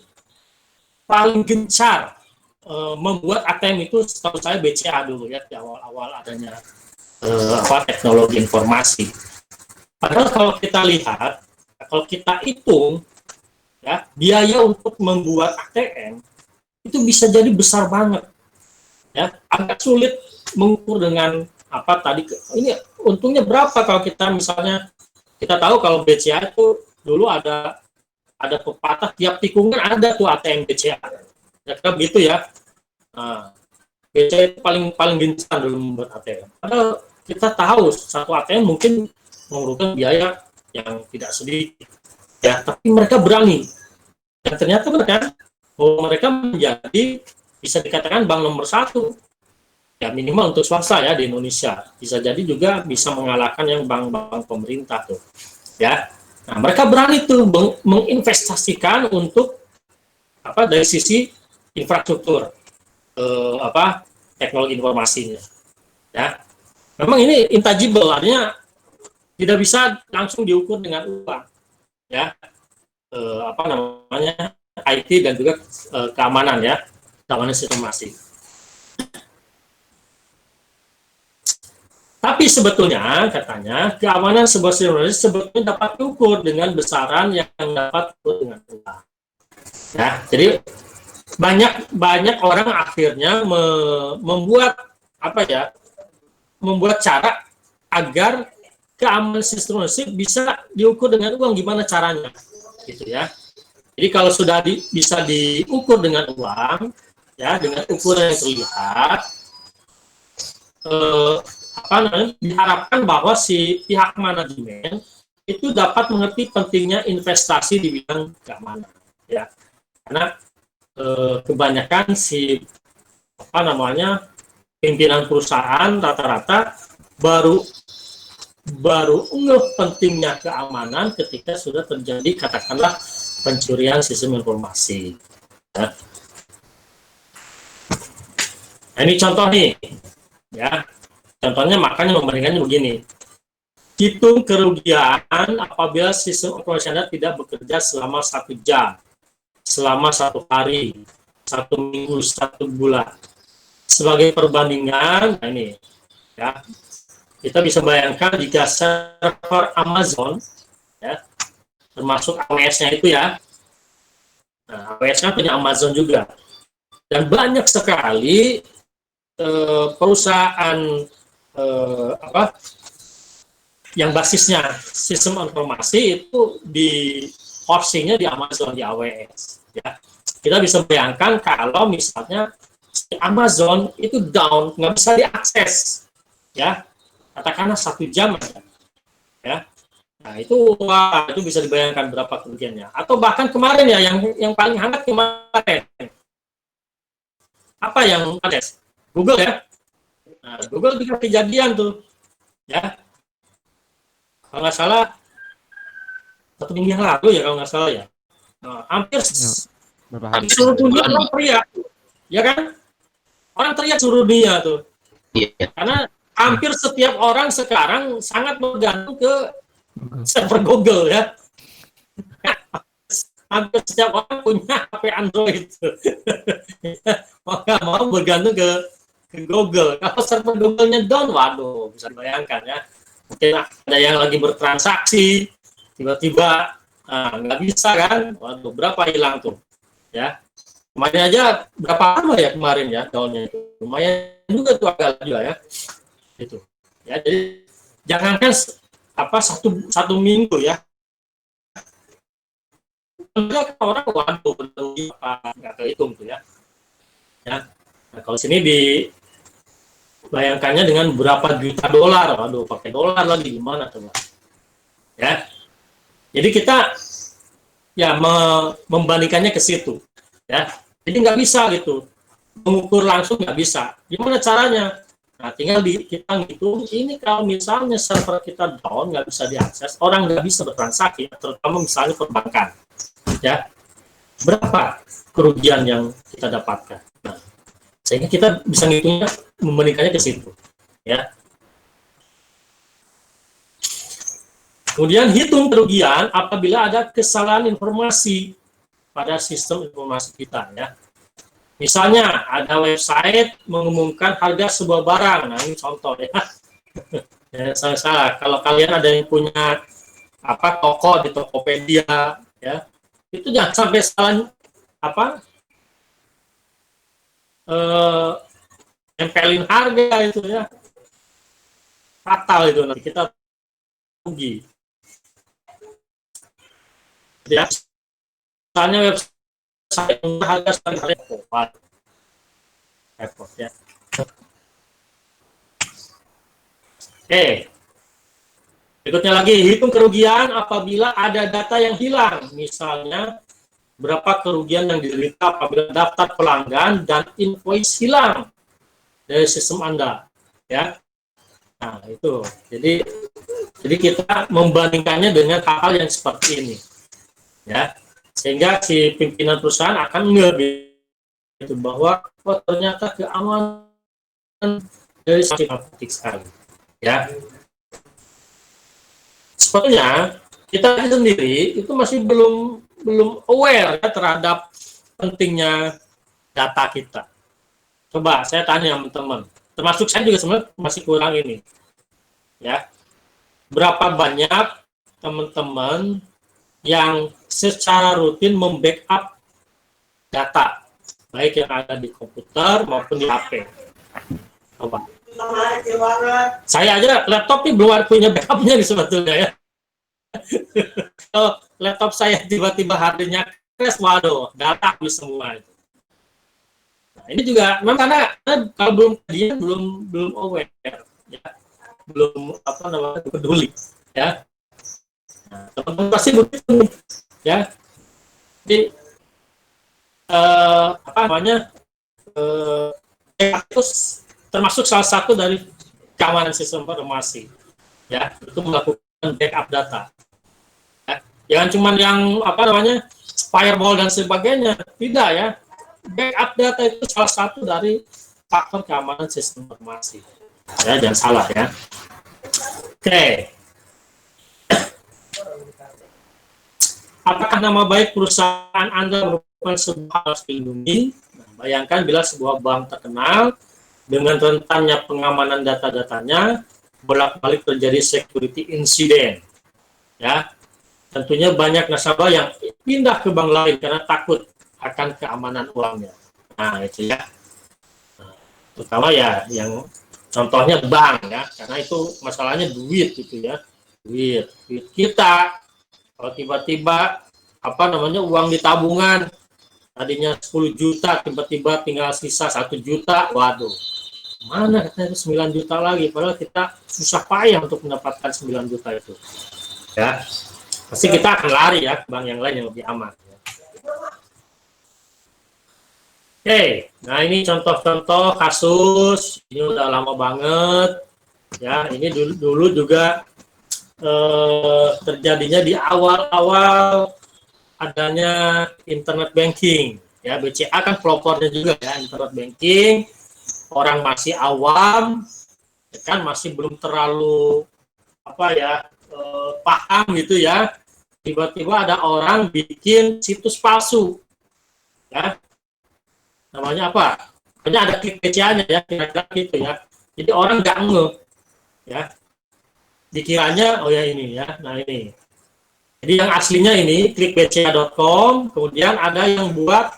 gencar membuat ATM itu setahu saya BCA dulu ya, di awal-awal adanya teknologi informasi. Padahal kalau kita lihat, kalau kita hitung ya, biaya untuk membuat ATM itu bisa jadi besar banget ya, agak sulit mengukur dengan ini untungnya berapa. Kalau kita misalnya, kita tahu kalau BCA itu dulu ada pepatah, tiap tikungan ada tuh ATM BCA ya, kan begitu ya. Nah, BCA itu paling gencar dulu membuat ATM, padahal kita tahu satu ATM mungkin memerlukan biaya yang tidak sedikit ya, tapi mereka berani, dan ternyata mereka menjadi bisa dikatakan bank nomor 1 ya, minimal untuk swasta ya di Indonesia. Bisa jadi juga bisa mengalahkan yang bank-bank pemerintah tuh ya. Nah, mereka berani tuh menginvestasikan untuk dari sisi infrastruktur teknologi informasinya ya. Memang ini intangible, artinya tidak bisa langsung diukur dengan uang ya, IT dan juga keamanan ya, keamanan informasi. Tapi sebetulnya katanya keamanan sebuah sistem informasi sebetulnya dapat diukur dengan besaran yang dapat diukur dengan uang ya. Jadi banyak orang akhirnya membuat cara agar keamanan sistem informasi bisa diukur dengan uang. Gimana caranya gitu ya. Jadi kalau sudah bisa diukur dengan uang ya, dengan ukuran yang terlihat, diharapkan bahwa si pihak manajemen itu dapat mengerti pentingnya investasi di bidang keamanan ya. Karena kebanyakan pimpinan perusahaan rata-rata baru ngeh pentingnya keamanan ketika sudah terjadi katakanlah pencurian sistem informasi ya. Nah, ini contoh nih ya, contohnya makanya membandingkannya begini. Hitung kerugian apabila sistem informasi Anda tidak bekerja selama 1 jam, selama 1 hari, 1 minggu, 1 bulan. Sebagai perbandingan, nah ini ya, kita bisa bayangkan jika server Amazon, ya, termasuk AWS-nya itu ya, nah, AWS-nya punya Amazon juga, dan banyak sekali perusahaan yang basisnya sistem informasi itu di hostingnya di Amazon, di AWS. Ya, kita bisa bayangkan kalau misalnya Amazon itu down, nggak bisa diakses, ya, katakanlah 1 jam aja, ya. Nah itu, wah, itu bisa dibayangkan berapa kerugiannya. Atau bahkan kemarin ya, yang paling hangat kemarin, apa yang ada? Google ya. Nah, Google juga kejadian tuh, ya. Kalau nggak salah 1 minggu yang lalu ya, kalau nggak salah ya. Nah, hampir Berapa hari? seluruh dunia orang teriak, ya kan? Orang teriak seluruh dunia tuh. Iya. Karena hampir setiap orang sekarang sangat bergantung ke server Google ya. Hampir setiap orang punya HP Android. Maka mau bergantung ke Google. Kalau server Google-nya down, waduh, bisa dibayangkan ya. Mungkin ada yang lagi bertransaksi, tiba-tiba nggak bisa kan? Waduh, berapa hilang tuh? Ya. Kemarin aja berapa lama ya kemarin ya downnya itu? Lumayan juga tuh agak juga ya. Itu. Ya, jadi jangankan satu minggu ya. Orang waduh nggak kehitung tuh ya. Ya. Nah, kalau sini dibayangkannya dengan berapa juta dolar, waduh pakai dolar lagi gimana tuh, ya. Jadi kita ya membandingkannya ke situ, ya. Jadi nggak bisa gitu mengukur langsung, nggak bisa. Gimana caranya? Nah, tinggal kita ngitung ini kalau misalnya server kita down, nggak bisa diakses, orang nggak bisa bertransaksi, terutama misalnya perbankan, ya. Berapa kerugian yang kita dapatkan? Nah, sehingga kita bisa ngitungnya, membandingkannya ke situ, ya. Kemudian hitung kerugian apabila ada kesalahan informasi pada sistem informasi kita, ya. Misalnya ada website mengumumkan harga sebuah barang, nah ini contoh ya. Ya, salah. Kalau kalian ada yang punya toko di Tokopedia, ya, itu jangan sampai salah nempelin harga itu ya, fatal itu, nanti kita rugi. Ya, misalnya website harga standar repot ya. Oke, berikutnya lagi, hitung kerugian apabila ada data yang hilang, misalnya berapa kerugian yang diderita apabila daftar pelanggan dan invoice hilang dari sistem Anda, ya. Nah, itu. Jadi kita membandingkannya dengan hal-hal yang seperti ini, ya. Sehingga si pimpinan perusahaan akan itu bahwa ternyata keamanan dari sistematik sekali, ya. Sepertinya kita sendiri itu masih belum aware ya, terhadap pentingnya data kita. Coba saya tanya teman-teman, termasuk saya juga sebenarnya masih kurang ini, ya. Berapa banyak teman-teman yang secara rutin membackup data, baik yang ada di komputer maupun di HP? Coba. Saya aja laptop ini belum punya backupnya nih sebetulnya ya. Kalau laptop saya tiba-tiba hardnya crash, waduh, data habis semua itu. Nah, ini juga memang karena kalau belum aware, ya, belum peduli, ya. Nah, teman-teman pasti begitu, ya. Jadi itu termasuk salah satu dari keamanan sistem informasi, ya, itu melakukan backup data. Ya, jangan cuma yang firewall dan sebagainya, tidak ya. Backup data itu salah satu dari faktor keamanan sistem informasi. Ya, jangan salah ya. Oke. Apakah nama baik perusahaan Anda merupakan sebuah hal harus dilindungi? Nah, Bayangkan bila sebuah bank terkenal dengan rentannya pengamanan data-datanya, bolak-balik terjadi security incident. Ya, tentunya banyak nasabah yang pindah ke bank lain karena takut akan keamanan uangnya. Nah, itu ya. Nah, terutama ya yang contohnya bank ya, karena itu masalahnya duit gitu ya. Duit kita. Kalau tiba-tiba uang di tabungan tadinya 10 juta tiba-tiba tinggal sisa 1 juta, waduh. Mana katanya 9 juta lagi, padahal kita susah payah untuk mendapatkan 9 juta itu. Ya. Pasti kita akan lari ya ke bank yang lain yang lebih aman. Oke, nah ini contoh-contoh kasus, ini udah lama banget. Ya, ini dulu juga terjadinya di awal-awal adanya internet banking. Ya, BCA kan pelopornya juga ya, internet banking. Orang masih awam, kan masih belum terlalu paham gitu ya. Tiba-tiba ada orang bikin situs palsu, ya. Namanya apa? Pokoknya ada klik BCA-nya ya, kira-kira gitu ya. Jadi orang nggak ngeh, ya. Dikiranya, oh ya ini ya, nah ini. Jadi yang aslinya ini klikbca.com, kemudian ada yang buat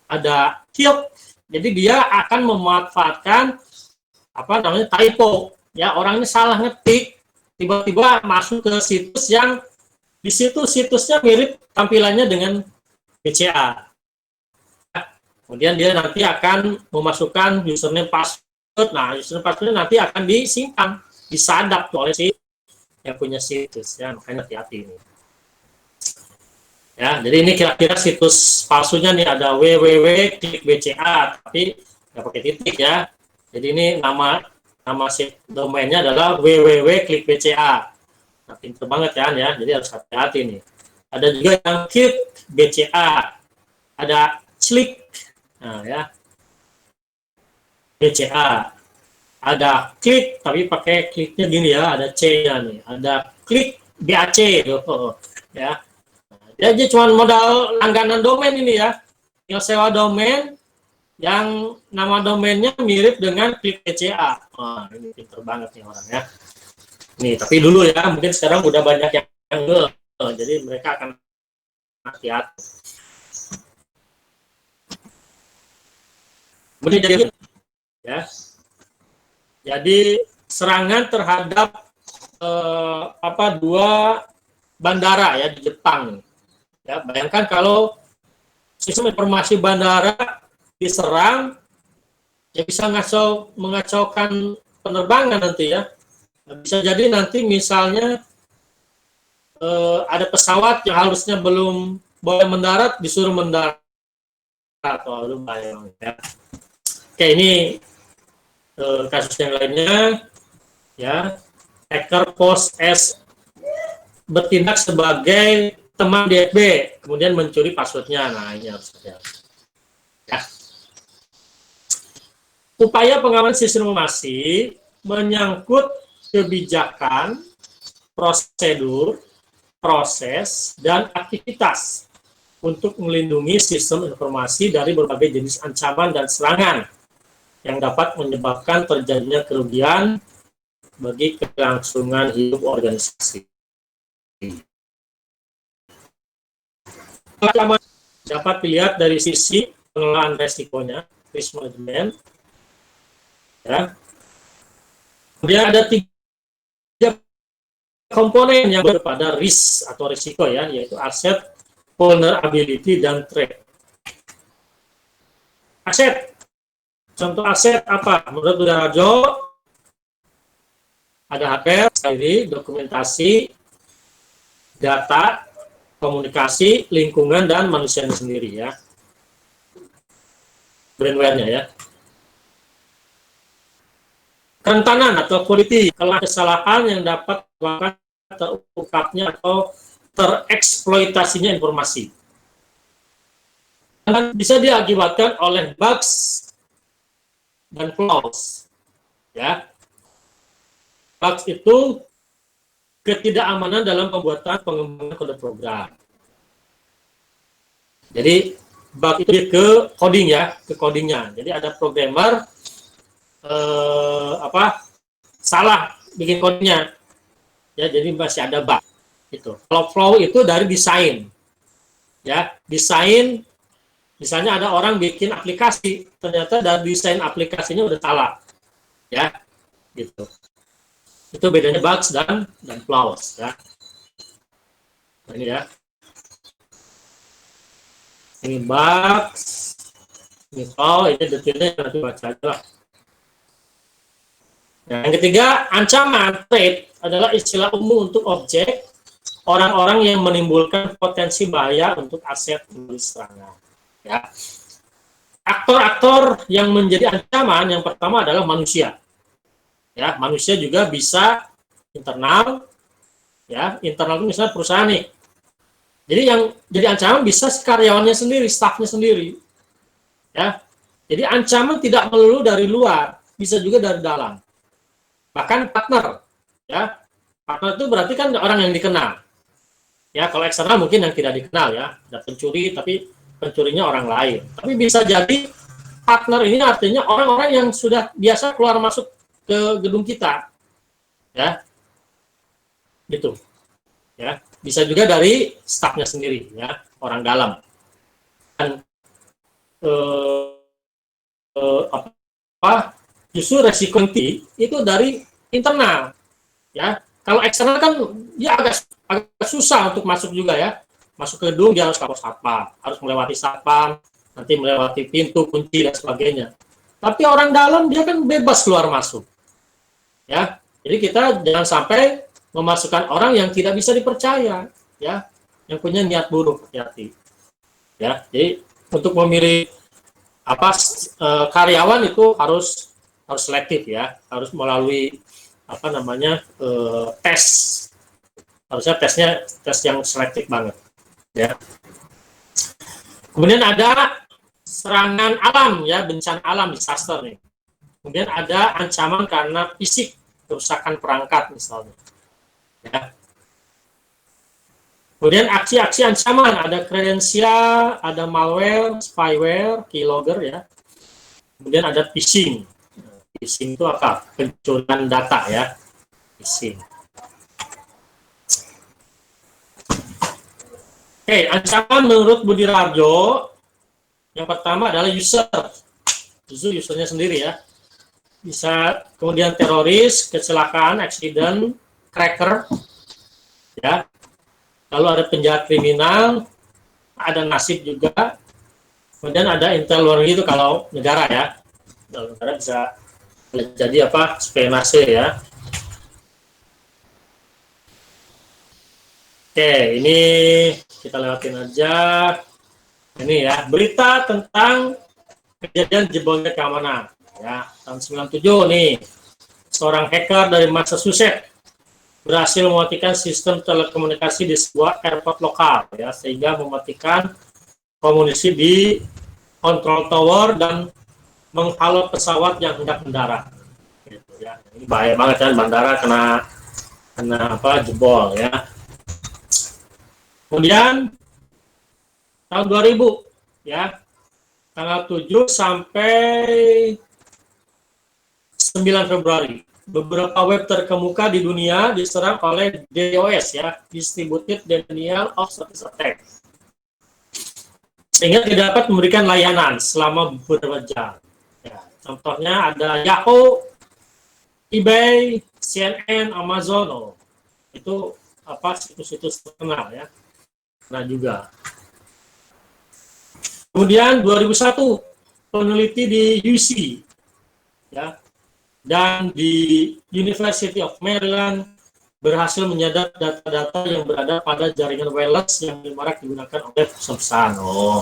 ada kill. Jadi dia akan memanfaatkan typo, ya, orangnya salah ngetik, tiba-tiba masuk ke situs yang di situ situsnya mirip tampilannya dengan BCA. Kemudian dia nanti akan memasukkan username password. Nah, username password nanti akan disimpan, disadap oleh si yang punya situs ya, makanya hati-hati ini. Ya, jadi ini kira-kira situs palsunya nih ada www.klikbca, tapi nggak pakai titik ya. Jadi ini nama domainnya adalah www.klikbca. Nah, pinter banget kan ya, jadi harus hati-hati nih. Ada juga yang klik BCA, ada klik, nah ya, BCA, ada klik tapi pakai kliknya gini ya, ada C-nya nih, ada klik BAC, ya. Jadi cuma modal langganan domain ini ya, yang sewa domain yang nama domainnya mirip dengan klik BCA. Wah, ini pinter banget nih orang ya. Nih, tapi dulu ya, mungkin sekarang udah banyak yang jadi mereka akan hati-hati. Kemudian jadi serangan terhadap dua bandara ya di Jepang. Ya, bayangkan kalau sistem informasi bandara diserang, ya bisa mengacaukan penerbangan nanti ya. Bisa jadi nanti misalnya ada pesawat yang harusnya belum boleh mendarat disuruh mendarat atau lumayan ya. Oke, ini kasus yang lainnya ya, hacker post S bertindak sebagai teman di FB kemudian mencuri passwordnya. Nah, ini harus ya. Upaya pengamanan sistem informasi menyangkut kebijakan, prosedur, proses, dan aktivitas untuk melindungi sistem informasi dari berbagai jenis ancaman dan serangan yang dapat menyebabkan terjadinya kerugian bagi kelangsungan hidup organisasi. Dapat dilihat dari sisi pengelolaan resikonya, risk management. Ya. Kemudian ada 3 komponen yang pada risk atau risiko ya, yaitu aset, vulnerability, dan threat. Aset, contoh aset apa? Menurut Saudara Jo, ada hardware sendiri, dokumentasi, data, komunikasi, lingkungan, dan manusianya sendiri ya. Brandware-nya ya. Kerentanan atau quality, kalau ada kesalahan yang dapat menyebabkan terungkapnya atau tereksploitasinya informasi. Dan bisa diakibatkan oleh bugs dan flaws. Ya. Bugs itu ketidakamanan dalam pembuatan pengembangan kode program. Jadi bug itu ke coding ya, ke codingnya. Jadi ada programmer salah bikin codingnya, ya, jadi masih ada bug. Itu. Kalau flow itu dari desain, ya, desain. Misalnya ada orang bikin aplikasi, ternyata dari desain aplikasinya udah salah, ya, gitu. Itu bedanya bugs dan flows, ya. Ini ya. Ini bugs, ini flow, ini detailnya nanti baca aja lah. Nah, yang ketiga, ancaman threat adalah istilah umum untuk objek orang-orang yang menimbulkan potensi bahaya untuk aset melalui serangan. Ya. Aktor-aktor yang menjadi ancaman yang pertama adalah manusia. Ya, manusia juga bisa internal, ya, internal itu misalnya perusahaan nih. Jadi yang jadi ancaman bisa karyawannya sendiri, stafnya sendiri. Ya. Jadi ancaman tidak melulu dari luar, bisa juga dari dalam. Bahkan partner, ya. Partner itu berarti kan orang yang dikenal. Ya, kalau eksternal mungkin yang tidak dikenal, ya. Ada pencuri tapi pencurinya orang lain. Tapi bisa jadi partner ini artinya orang-orang yang sudah biasa keluar masuk ke gedung kita, ya, gitu, ya. Bisa juga dari stafnya sendiri, ya, orang dalam. Dan justru resiko itu dari internal, ya. Kalau eksternal kan dia agak susah untuk masuk juga, ya. Masuk ke gedung dia harus lapor satpam, harus melewati satpam, nanti melewati pintu, kunci dan sebagainya. Tapi orang dalam dia kan bebas keluar masuk. Ya. Jadi kita jangan sampai memasukkan orang yang tidak bisa dipercaya, ya, yang punya niat buruk, hati-hati. Ya. Jadi untuk memilih karyawan itu harus selektif, ya, harus melalui tes. Harusnya tes yang selektif banget. Ya. Kemudian ada serangan alam, ya, bencana alam, disaster nih. Kemudian ada ancaman karena fisik, kerusakan perangkat misalnya. Ya. Kemudian aksi-aksi ancaman, ada kredensial, ada malware, spyware, keylogger, ya. Kemudian ada phishing. Phishing itu apa? Pencurian data, ya. Phishing. Oke, ancaman menurut Budi Raharjo, yang pertama adalah usernya sendiri, ya. Bisa kemudian teroris, kecelakaan, accident, cracker, ya. Lalu ada penjahat kriminal, ada nasib juga. Kemudian ada intel luar negeri itu kalau negara, ya. Kalau negara bisa jadi spionase, ya. Oke, ini kita lewatin aja. Ini, ya, berita tentang kejadian jebolnya keamanan. Ya, tahun 97 nih, seorang hacker dari Massachusetts berhasil mematikan sistem telekomunikasi di sebuah airport lokal, ya, sehingga mematikan komunikasi di control tower dan menghalau pesawat yang hendak mendarat. Gitu, ya. Ini bahaya banget kan, bandara kena jebol, ya. Kemudian tahun 2000, ya, tanggal 7 sampai 9 Februari, beberapa web terkemuka di dunia diserang oleh DDoS, ya, Distributed Denial of Service Attack, sehingga tidak dapat memberikan layanan selama beberapa jam. Ya, contohnya ada Yahoo, eBay, CNN, Amazon, itu situs-situs terkenal, ya. Nah juga. Kemudian 2001 peneliti di UC, ya, dan di University of Maryland berhasil menyadap data-data yang berada pada jaringan wireless yang marak digunakan oleh perusahaan. Oh,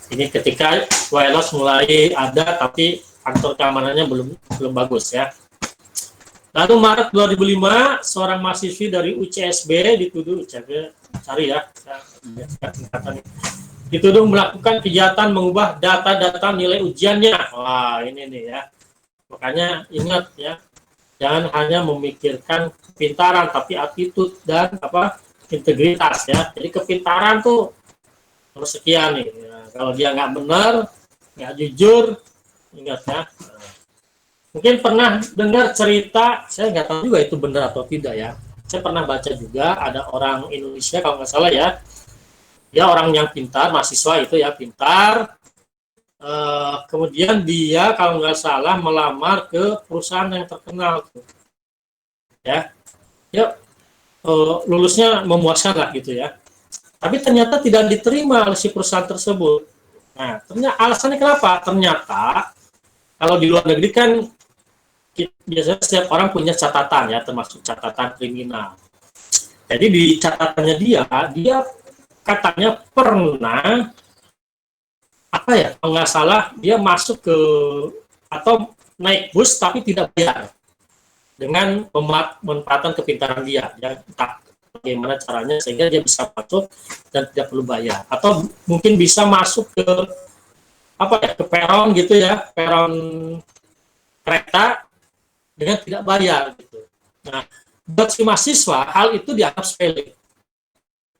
ini ketika wireless mulai ada tapi faktor keamanannya belum bagus, ya. Lalu Maret 2005 seorang mahasiswi dari UCSB dituduh dituduh melakukan kejahatan mengubah data-data nilai ujiannya. Wah, ini nih, ya. Makanya ingat, ya, jangan hanya memikirkan kepintaran tapi attitude dan integritas, ya. Jadi kepintaran tuh sekian nih, ya. Kalau dia nggak benar, nggak jujur, ingat ya. Mungkin pernah dengar cerita, saya nggak tahu juga itu benar atau tidak ya. Saya pernah baca juga ada orang Indonesia kalau nggak salah ya, dia orang yang pintar, mahasiswa itu ya pintar. Kemudian dia kalau nggak salah melamar ke perusahaan yang terkenal, ya, lulusnya memuaskan lah gitu ya. Tapi ternyata tidak diterima oleh si perusahaan tersebut. Nah, ternyata alasannya kenapa? Ternyata kalau di luar negeri kan biasanya setiap orang punya catatan ya, termasuk catatan kriminal. Jadi di catatannya dia katanya pernah apa ya, kalau nggak salah dia masuk ke atau naik bus tapi tidak bayar dengan pemanfaatan kepintaran dia, ya entah bagaimana caranya sehingga dia bisa masuk dan tidak perlu bayar, atau mungkin bisa masuk ke apa ya, ke peron gitu ya, peron kereta dengan tidak bayar gitu. Nah, buat si mahasiswa hal itu dianggap sepele,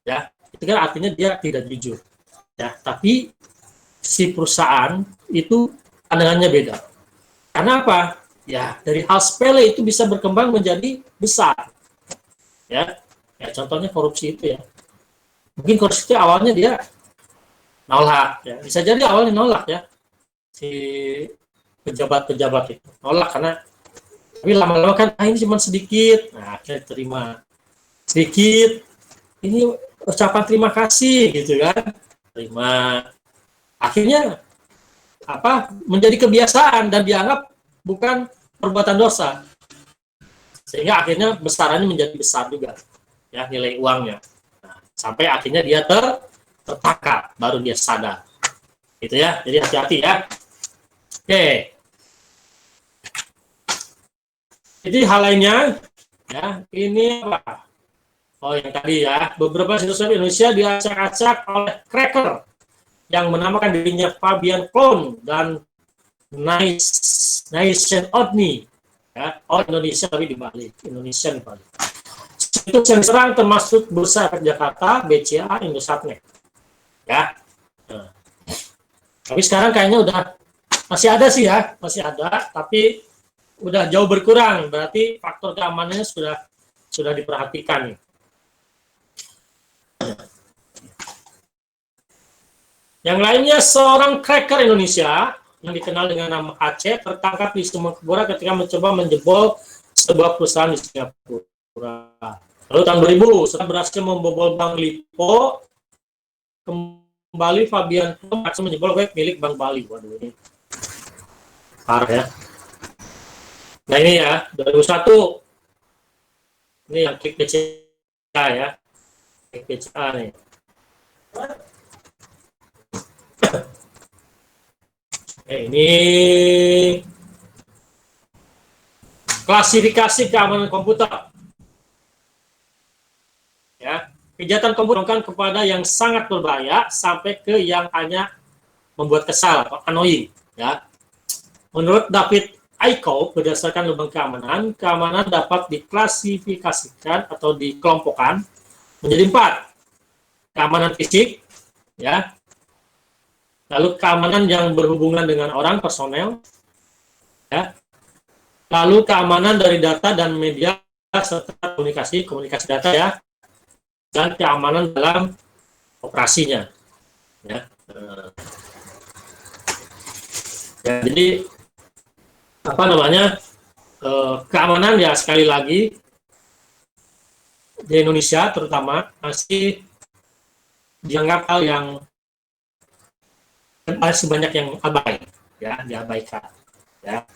ya itu kan artinya dia tidak jujur, ya. Tapi si perusahaan itu pandangannya beda. Karena apa? Ya dari hal sepele itu bisa berkembang menjadi besar, ya. Ya contohnya korupsi itu ya. Mungkin korupsi itu awalnya dia nolak, ya. Bisa jadi awalnya nolak ya si pejabat-pejabat itu nolak karena, tapi lama-lama kan ini cuma sedikit, nah akhirnya terima sedikit, ini ucapan terima kasih gitu kan, terima, akhirnya apa menjadi kebiasaan dan dianggap bukan perbuatan dosa, sehingga akhirnya besarannya menjadi besar juga ya nilai uangnya. Nah, sampai akhirnya dia tertangkap, baru dia sadar gitu ya. Jadi hati-hati ya. Oke, jadi hal lainnya ya, ini apa? Oh yang tadi ya, beberapa situs web Indonesia diacak-acak oleh cracker yang menamakan dirinya Fabian Clone dan Nation Odni, ya, Indonesia tapi dibalik, Indonesia dibalik. Situs yang diserang termasuk Bursa Efek Jakarta, BCA, Indosatnet, ya. Nah. Tapi sekarang kayaknya udah masih ada sih ya, masih ada, tapi udah jauh berkurang, berarti faktor keamanannya sudah diperhatikan nih. Yang lainnya, seorang cracker Indonesia yang dikenal dengan nama Aceh tertangkap di Singapura ketika mencoba menjebol sebuah perusahaan di Singapura. Lalu tahun 2000 setelah berhasil membobol Bank Lipo, kembali Fabian berhasil menjebol web milik Bank Bali. Waduh, ini parah ya. Nah ini ya 2001, ini yang klik BCA ya, klik BCA nih. Ini klasifikasi keamanan komputer. Ya, kejahatan komputer kan kepada yang sangat berbahaya sampai ke yang hanya membuat kesal atau annoying. Ya, menurut David Aiko, berdasarkan lubang keamanan, keamanan dapat diklasifikasikan atau dikelompokkan menjadi 4. Keamanan fisik, ya. Lalu keamanan yang berhubungan dengan orang, personel, ya. Lalu keamanan dari data dan media serta komunikasi data ya, dan keamanan dalam operasinya, ya. Ya jadi apa namanya, keamanan ya sekali lagi di Indonesia terutama masih dianggap hal yang masih banyak yang abai, ya, diabaikan, ya.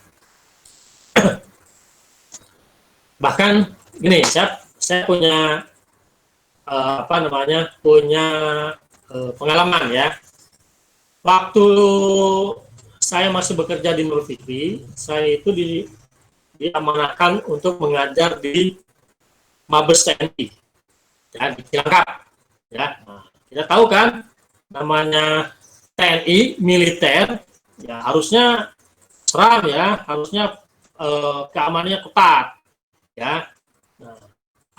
Bahkan gini, saya punya punya pengalaman ya. Waktu saya masih bekerja di Nurul Fikri, saya itu diamanahkan untuk mengajar di Mabes TNI, ya, di Cilangkap, ya. Nah, kita tahu kan namanya TNI militer, ya harusnya seram ya, harusnya keamanannya ketat, ya. Nah,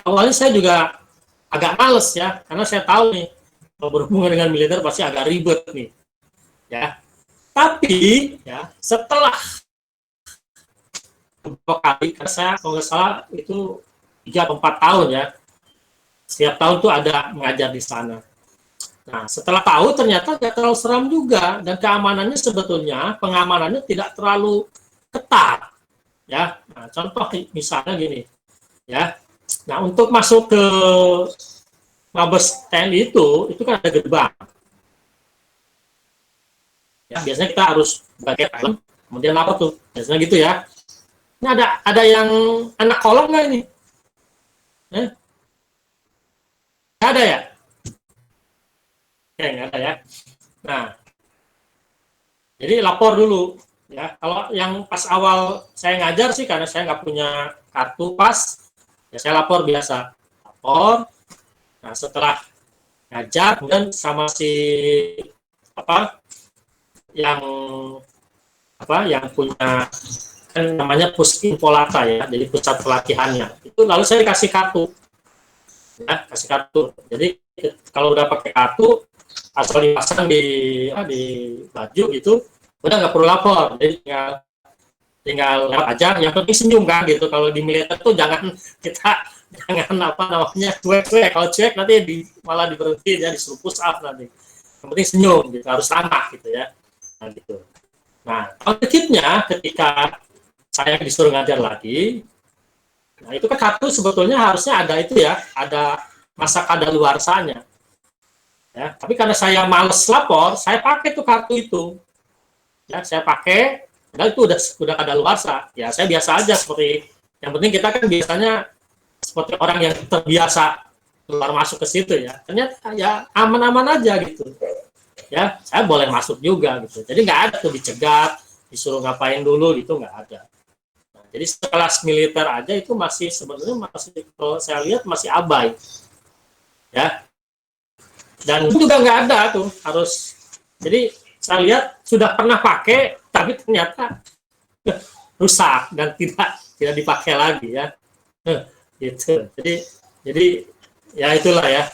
awalnya saya juga agak males ya, karena saya tahu nih kalau berhubungan dengan militer pasti agak ribet nih, ya. Tapi ya setelah beberapa kali, karena saya kalau nggak salah itu 3 atau 4 tahun ya, setiap tahun tuh ada mengajar di sana. Nah, setelah tahu ternyata nggak terlalu seram juga, dan keamanannya sebetulnya pengamanannya tidak terlalu ketat, ya. Nah, contoh misalnya gini, ya. Nah, untuk masuk ke Mabes TNI itu kan ada gerbang. Ya, biasanya kita harus pakai helm, kemudian apa tuh? Biasanya gitu ya. Ini ada yang anak kolong nggak ini? Nggak ada ya? Oke, nggak ada ya. Nah, jadi lapor dulu ya. Kalau yang pas awal saya ngajar sih karena saya nggak punya kartu pas, ya saya lapor biasa. Lapor. Nah, setelah ngajar kemudian sama si apa yang yang punya kan namanya Pusinpolata ya, jadi pusat pelatihannya. Itu lalu saya kasih kartu. Ya, kasih kartu. Jadi kalau udah pakai kartu asal dipasang di baju gitu, udah nggak perlu lapor, jadi tinggal lewat aja. Yang penting senyum kan gitu. Kalau di militer tuh jangan apa namanya cuek. Kalau cuek nanti malah diberhenti ya, disuruh push up nanti. Yang penting senyum gitu, harus ramah gitu ya. Nah gitu. Nah alternatifnya ketika saya disuruh ngajar lagi, nah itu kan kartu sebetulnya harusnya ada itu ya, ada masa kadaluarsanya. Ya, tapi karena saya males lapor, saya pakai tuh kartu itu. Ya, saya pakai, dan itu udah kadaluarsa. Ya, saya biasa aja seperti, yang penting kita kan biasanya seperti orang yang terbiasa keluar masuk ke situ ya. Ternyata ya aman-aman aja gitu. Ya, saya boleh masuk juga gitu. Jadi nggak ada tuh dicegat, disuruh ngapain dulu gitu, nggak ada. Nah, jadi sekelas militer aja itu masih sebenarnya kalau saya lihat masih abai. Ya, dan itu juga nggak ada tuh harus, jadi saya lihat sudah pernah pakai tapi ternyata rusak dan tidak dipakai lagi ya, gitu. Jadi ya itulah ya,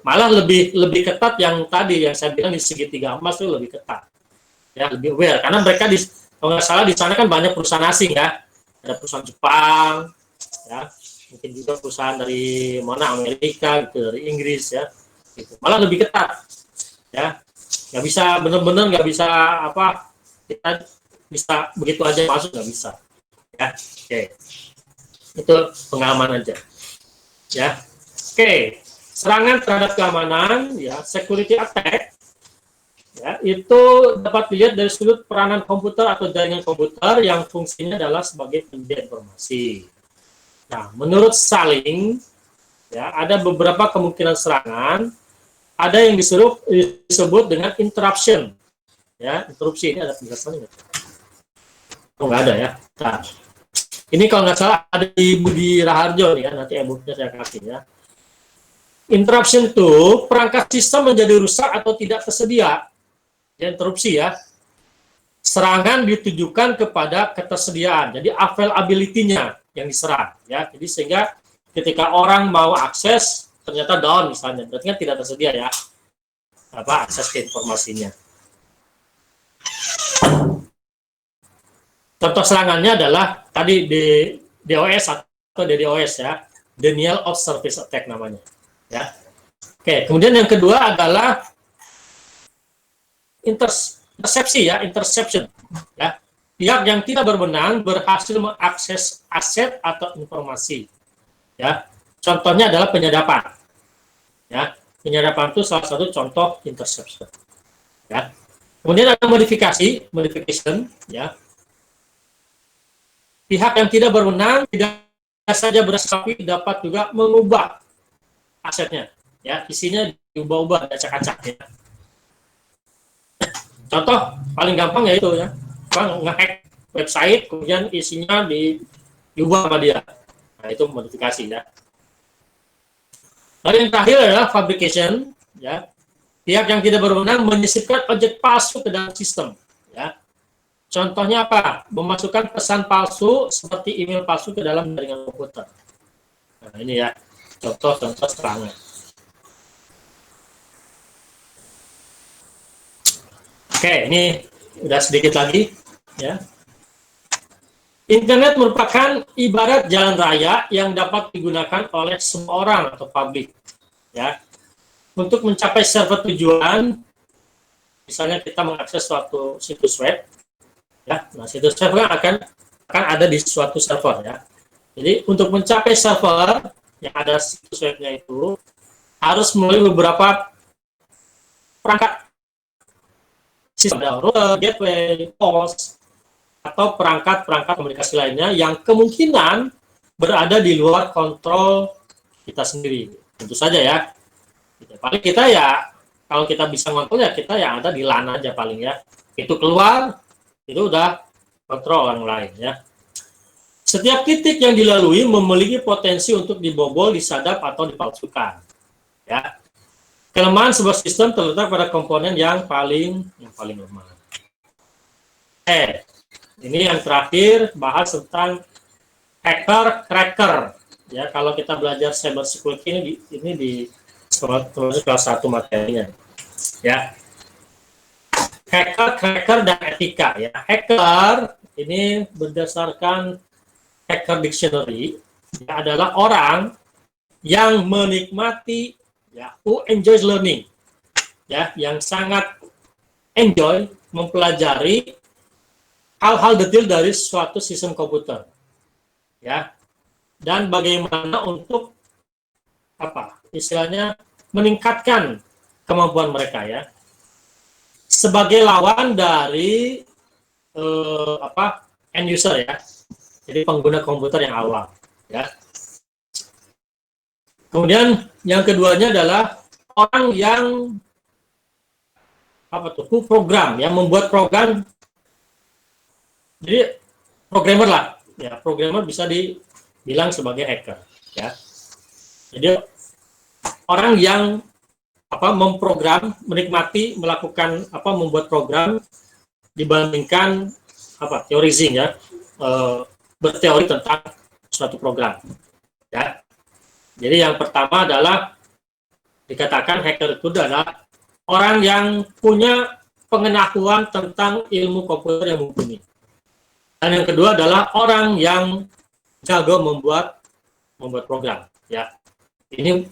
malah lebih ketat yang tadi yang saya bilang di segitiga emas itu lebih ketat ya, lebih aware karena mereka kalau nggak salah di sana kan banyak perusahaan asing ya, ada perusahaan Jepang ya, mungkin juga perusahaan dari mana Amerika gitu, dari Inggris ya. Gitu. Malah lebih ketat ya, nggak bisa benar-benar nggak bisa apa kita bisa begitu aja masuk, nggak bisa ya. Oke, itu pengaman aja ya. Oke, serangan terhadap keamanan ya, security attack ya, itu dapat dilihat dari sudut peranan komputer atau jaringan komputer yang fungsinya adalah sebagai penyedia informasi. Nah, menurut Saling ya, ada beberapa kemungkinan serangan. Ada yang disebut dengan interruption, ya, interupsi. Ini ada penjelasannya nggak? Oh, nggak ada ya. Nah, ini kalau nggak salah ada di Budi Raharjo nih ya, nanti e-booknya saya kasih ya. Interruption itu perangkat sistem menjadi rusak atau tidak tersedia, ya, interupsi ya. Serangan ditujukan kepada ketersediaan, jadi availability-nya yang diserang, ya. Jadi sehingga ketika orang mau akses ternyata down misalnya, berarti kan tidak tersedia ya apa akses ke informasinya. Contoh serangannya adalah tadi di DOS atau DDoS ya, denial of service attack namanya ya. Oke, kemudian yang kedua adalah interception ya, pihak yang tidak berwenang berhasil mengakses aset atau informasi ya. Contohnya adalah penyadapan. Ya, penyadapan itu salah satu contoh interception. Ya. Kemudian ada modification, ya. Pihak yang tidak berwenang tidak saja berhasil dapat juga mengubah asetnya, ya, isinya diubah-ubah, acak-acak ya. Contoh paling gampang yaitu ya, nge-hack website kemudian isinya diubah sama dia. Nah, itu modifikasi ya. Lalu yang terakhir adalah fabrication, ya. Pihak yang tidak berwenang menyisipkan objek palsu ke dalam sistem, ya. Contohnya apa? Memasukkan pesan palsu seperti email palsu ke dalam jaringan komputer. Nah, ini ya, contoh-contoh serangan. Oke, ini udah sedikit lagi ya. Internet merupakan ibarat jalan raya yang dapat digunakan oleh semua orang atau publik ya. Untuk mencapai server tujuan, misalnya kita mengakses suatu situs web ya. Nah, situs web akan ada di suatu server ya. Jadi untuk mencapai server yang ada situs webnya itu harus melalui beberapa perangkat sistem, router, gateway, host, atau perangkat-perangkat komunikasi lainnya yang kemungkinan berada di luar kontrol kita sendiri. Tentu saja ya. Paling kita ya, kalau kita bisa ngontrol ya kita yang ada di LAN aja paling ya. Itu keluar, itu udah kontrol orang lain ya. Setiap titik yang dilalui memiliki potensi untuk dibobol, disadap, atau dipalsukan. Ya. Kelemahan sebuah sistem terletak pada komponen yang paling lemah. Ini yang terakhir, bahas tentang hacker cracker. Ya, kalau kita belajar cyber security ini di kelas 1 materinya. Ya. Hacker cracker dan etika ya. Hacker ini berdasarkan Hacker Dictionary ya, adalah orang yang menikmati ya, who enjoys learning. Ya, yang sangat enjoy mempelajari hal-hal detail dari suatu sistem komputer, ya, dan bagaimana untuk istilahnya meningkatkan kemampuan mereka ya, sebagai lawan dari end user ya, jadi pengguna komputer yang awam, ya. Kemudian yang keduanya adalah orang yang program, yang membuat program. Jadi programmer lah, ya, programmer bisa dibilang sebagai hacker, ya. Jadi orang yang memprogram, menikmati melakukan membuat program dibandingkan theorizing ya, berteori tentang suatu program, ya. Jadi yang pertama adalah dikatakan hacker itu adalah orang yang punya pengetahuan tentang ilmu komputer yang mumpuni. Dan yang kedua adalah orang yang jago membuat program, ya. Ini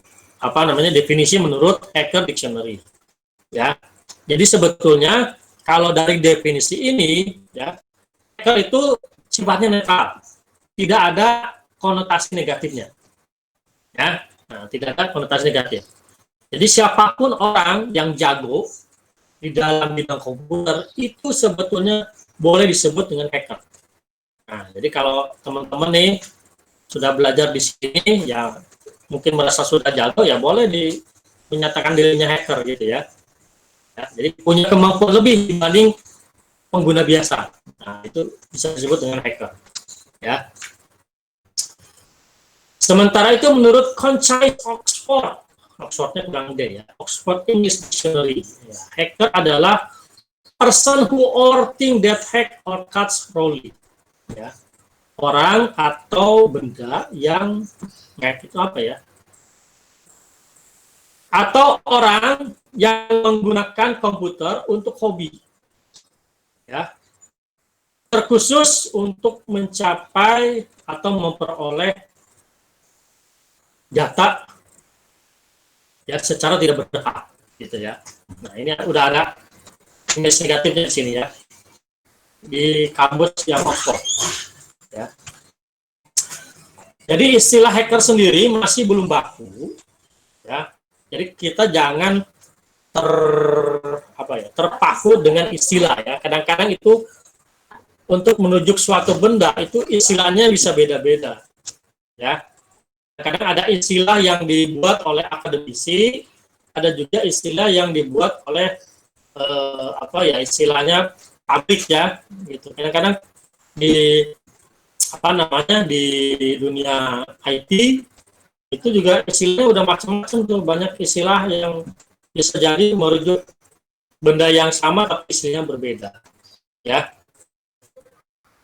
definisi menurut Hacker Dictionary, ya. Jadi sebetulnya kalau dari definisi ini, ya, hacker itu sifatnya netral, tidak ada konotasi negatifnya, ya. Nah, tidak ada konotasi negatif. Jadi siapapun orang yang jago di dalam bidang komputer itu sebetulnya boleh disebut dengan hacker. Nah, jadi kalau teman-teman nih sudah belajar di sini, ya mungkin merasa sudah jago, ya boleh menyatakan dirinya hacker gitu ya. Ya. Jadi punya kemampuan lebih dibanding pengguna biasa. Nah, itu bisa disebut dengan hacker. Ya. Sementara itu menurut Concise Oxfordnya kurang D ya, Oxford English Dictionary, ya, hacker adalah person who or thing that hack or cuts wrongly. Ya, orang atau benda yang itu atau orang yang menggunakan komputer untuk hobi, ya, terkhusus untuk mencapai atau memperoleh data ya secara tidak berhak, gitu ya. Nah, ini udah ada image negatifnya di sini ya, di kamus yang Oxford, ya. Jadi istilah hacker sendiri masih belum baku, ya. Jadi kita jangan terpaku dengan istilah ya. Kadang-kadang itu untuk menuju suatu benda itu istilahnya bisa beda-beda, ya. Kadang ada istilah yang dibuat oleh akademisi, ada juga istilah yang dibuat oleh istilahnya publik ya, gitu. Kadang-kadang di di dunia IT itu juga istilahnya udah macam-macam tuh, banyak istilah yang bisa jadi merujuk benda yang sama tapi istilahnya berbeda, ya.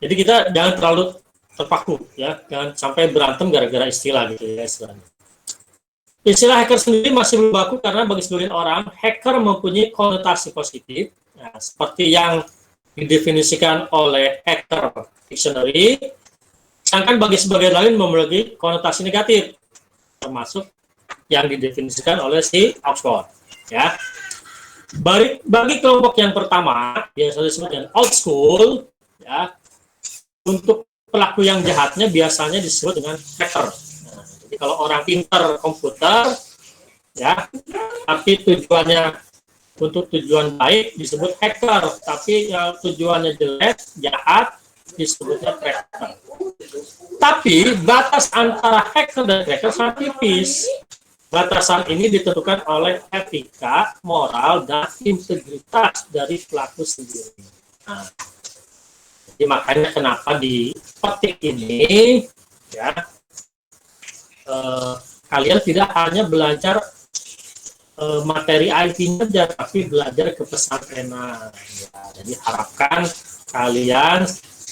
Jadi kita jangan terlalu terpaku ya, jangan sampai berantem gara-gara istilah gitu ya istilahnya. Istilah hacker sendiri masih belum baku karena bagi sebagian orang hacker mempunyai konotasi positif Nah, seperti yang didefinisikan oleh Hacker Dictionary, sedangkan bagi sebagian lain memiliki konotasi negatif, termasuk yang didefinisikan oleh si Oxford. Ya, bagi kelompok yang pertama, biasa disebut dengan old school, ya, untuk pelaku yang jahatnya biasanya disebut dengan hacker. Nah, jadi kalau orang pintar komputer, ya, tapi tujuannya untuk tujuan baik disebut hacker, tapi ya, tujuannya jelek, jahat, disebutnya cracker. Tapi batas antara hacker dan cracker sangat tipis. Batasan ini ditentukan oleh etika, moral, dan integritas dari pelaku sendiri. Nah, jadi makanya kenapa di petik ini, ya, kalian tidak hanya belajar materi IT-nya saja, tapi belajar kepesantrenan. Ya, jadi harapkan kalian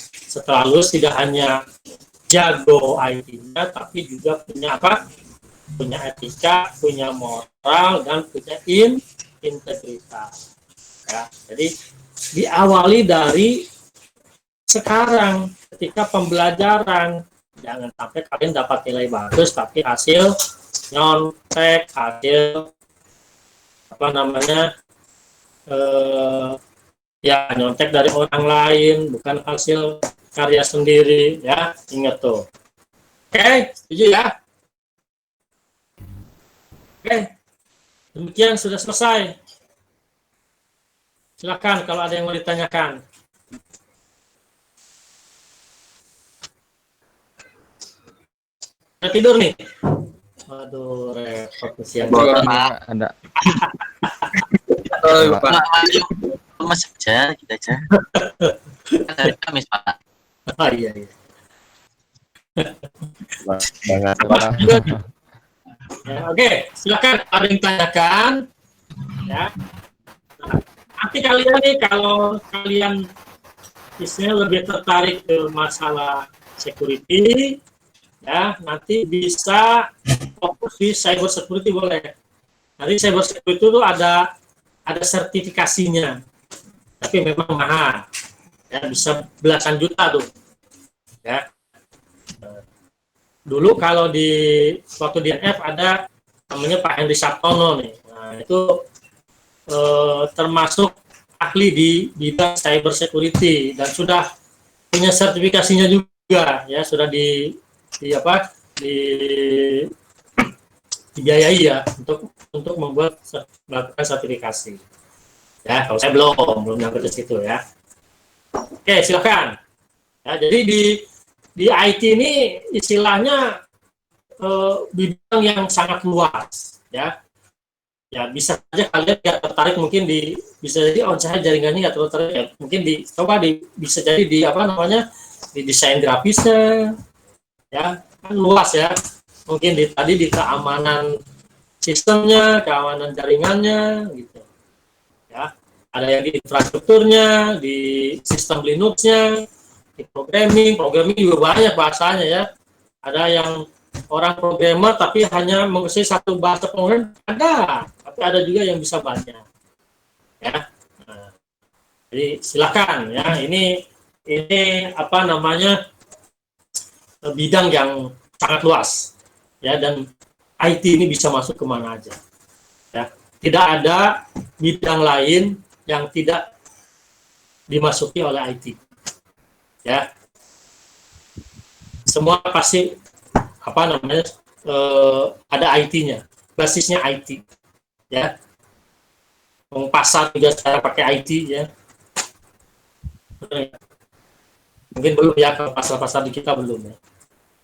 setelah lulus tidak hanya jago IT-nya, tapi juga punya apa? Punya etika, punya moral, dan punya integritas. Ya, jadi diawali dari sekarang ketika pembelajaran, jangan sampai kalian dapat nilai bagus tapi hasil nyontek, hasil apa namanya ya nyontek dari orang lain, bukan hasil karya sendiri. Ya, ingat tuh. Oke, setuju ya? Oke, demikian sudah selesai. Silakan kalau ada yang mau ditanyakan. Udah tidur nih? Waduh, repot nih siang. Ada. Pak, mas aja, kita aja. Hari Kamis, Pak. Oh, iya, iya. Banget. Ya, oke, silakan ada yang tanyakan. Ya. Nah, nanti kalian nih kalau kalian istilahnya lebih tertarik ke masalah security, ya nanti bisa fokus di cyber security boleh. Nanti cyber security itu ada sertifikasinya, tapi memang mahal. Ya, bisa belasan juta tuh. Ya. Dulu kalau waktu di NF ada namanya Pak Henry Sabtono nih. Nah, itu termasuk ahli di bidang cyber security dan sudah punya sertifikasinya juga, ya sudah dibiayai ya untuk melakukan sertifikasi. Ya, kalau saya belum nyampe ke situ ya. Oke, silakan. Ya, jadi di IT ini istilahnya bidang yang sangat luas, ya. Ya bisa saja kalian nggak tertarik, mungkin bisa jadi saya jaringannya nggak tertarik, ya. Mungkin bisa jadi di desain grafisnya, ya kan luas ya. Mungkin di keamanan sistemnya, keamanan jaringannya, gitu. Ya, ada yang di infrastrukturnya, di sistem Linux-nya. Di programming juga banyak bahasanya ya. Ada yang orang programmer tapi hanya menguasai satu bahasa pemrograman, tapi ada juga yang bisa banyak. Ya. Nah, jadi silakan ya. Ini apa namanya bidang yang sangat luas ya, dan IT ini bisa masuk kemana aja. Ya. Tidak ada bidang lain yang tidak dimasuki oleh IT. Ya, semua pasti apa namanya ada IT-nya, basisnya IT, ya. Pasar juga sekarang pakai IT, ya. Mungkin belum ya, kalau pasar-pasar di kita belum ya.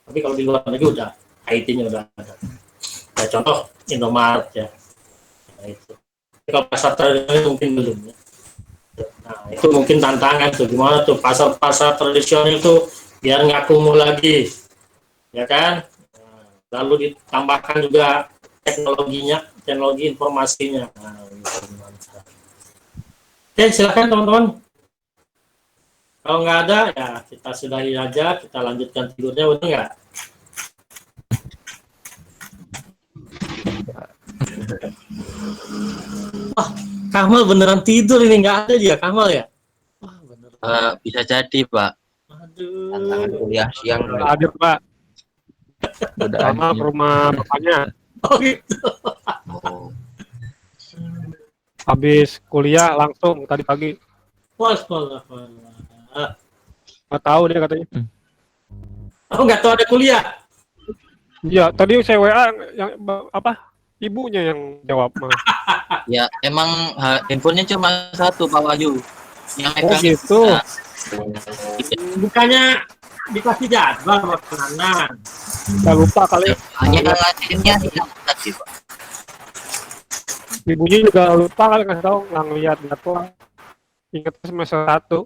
Tapi kalau di luar negeri udah IT-nya udah ada. Ya, contoh Indomaret ya. Nah, itu. Kalau pasar tradisional mungkin belum ya. Nah, itu mungkin tantangan tuh, gimana tuh pasar-pasar tradisional itu biar nggak kumuh lagi, ya kan? Nah, lalu ditambahkan juga teknologi informasinya. Nah, oke, silakan teman-teman. Kalau nggak ada, ya kita sudahi aja, kita lanjutkan tidurnya, betul nggak? Kamal beneran tidur ini, nggak ada dia Kamal ya? Wah bener. Bisa jadi, Pak. Tantangan Aduh. kuliah siang dulu. Hadir Pak, Udah sama ke anjing. rumah bapaknya. Oh gitu. Oh. Habis kuliah langsung tadi pagi. Wah, sekolah. Nggak tahu dia katanya. Oh nggak tahu ada kuliah. Iya, tadi saya WA yang apa? Ibunya yang jawab mah. Ya, emang handphonenya cuma satu, Pak Wahyu. Yang Oh megang gitu. Bukannya dikasih jadwal makanan. Saya lupa kali. hanya ngajarinnya tidak tadi, Pak. Ibunya juga lupa kali ngasih tahu, nggak ngeliat jadwal. Ingat semester 1.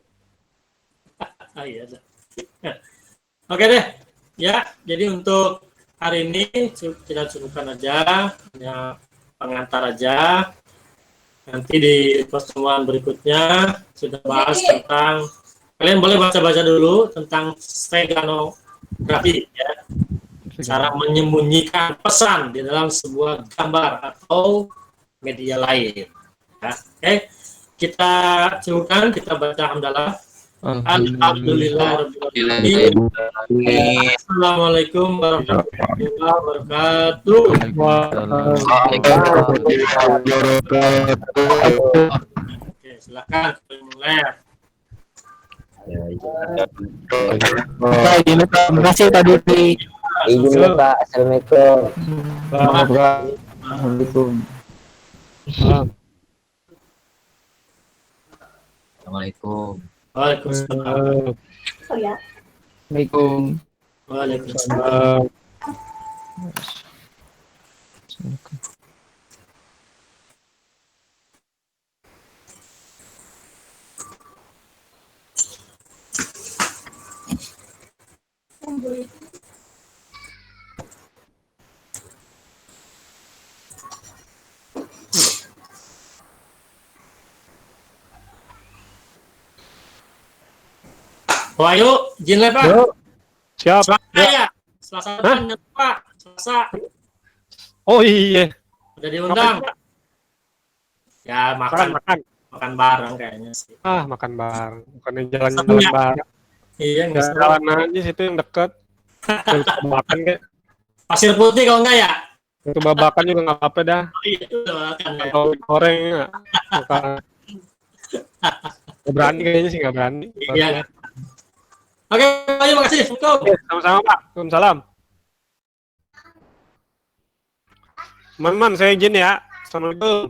Ah, iya. Oke deh. Ya, jadi untuk hari ini kita cukupkan aja, hanya pengantar aja. Nanti di pertemuan berikutnya sudah bahas tentang, kalian boleh baca-baca dulu tentang steganografi ya. Cara menyembunyikan pesan di dalam sebuah gambar atau media lain. Ya, oke, kita cukupkan, kita baca hamdalah. Alhamdulillahirrahmanirrahim. Assalamualaikum warahmatullahi wabarakatuh. Oke, silakan mulai. Terima kasih Pak Dudi. Izin ya Pak. Assalamualaikum. Assalamualaikum. Assalamualaikum. Waalaikumsalam. Assalamualaikum. Waalaikumsalam. Wahyu, izin lah Pak. Yuk. Siap. Selasa ya. Selasa depan ya, Pak. Selasa. Oh iya. Udah diundang. Ya Makan, makan makan. bareng kayaknya sih. Ah, makan bareng. Bukan jalan-jalan Iya. bareng. Iya, nggak Ya, seru. jalan aja situ yang deket. Kita makan kayak. Pasir Putih kalau enggak ya? Itu babakan juga nggak apa-apa dah. Oh, iya, itu udah makan ya. Kalau goreng ya. Makan. Nggak berani kayaknya sih, nggak berani. Iya. Oke, Wahyu, makasih. Assalamualaikum. Oke, sama-sama Pak. Waalaikumsalam. Teman-teman, saya izin ya. Assalamualaikum.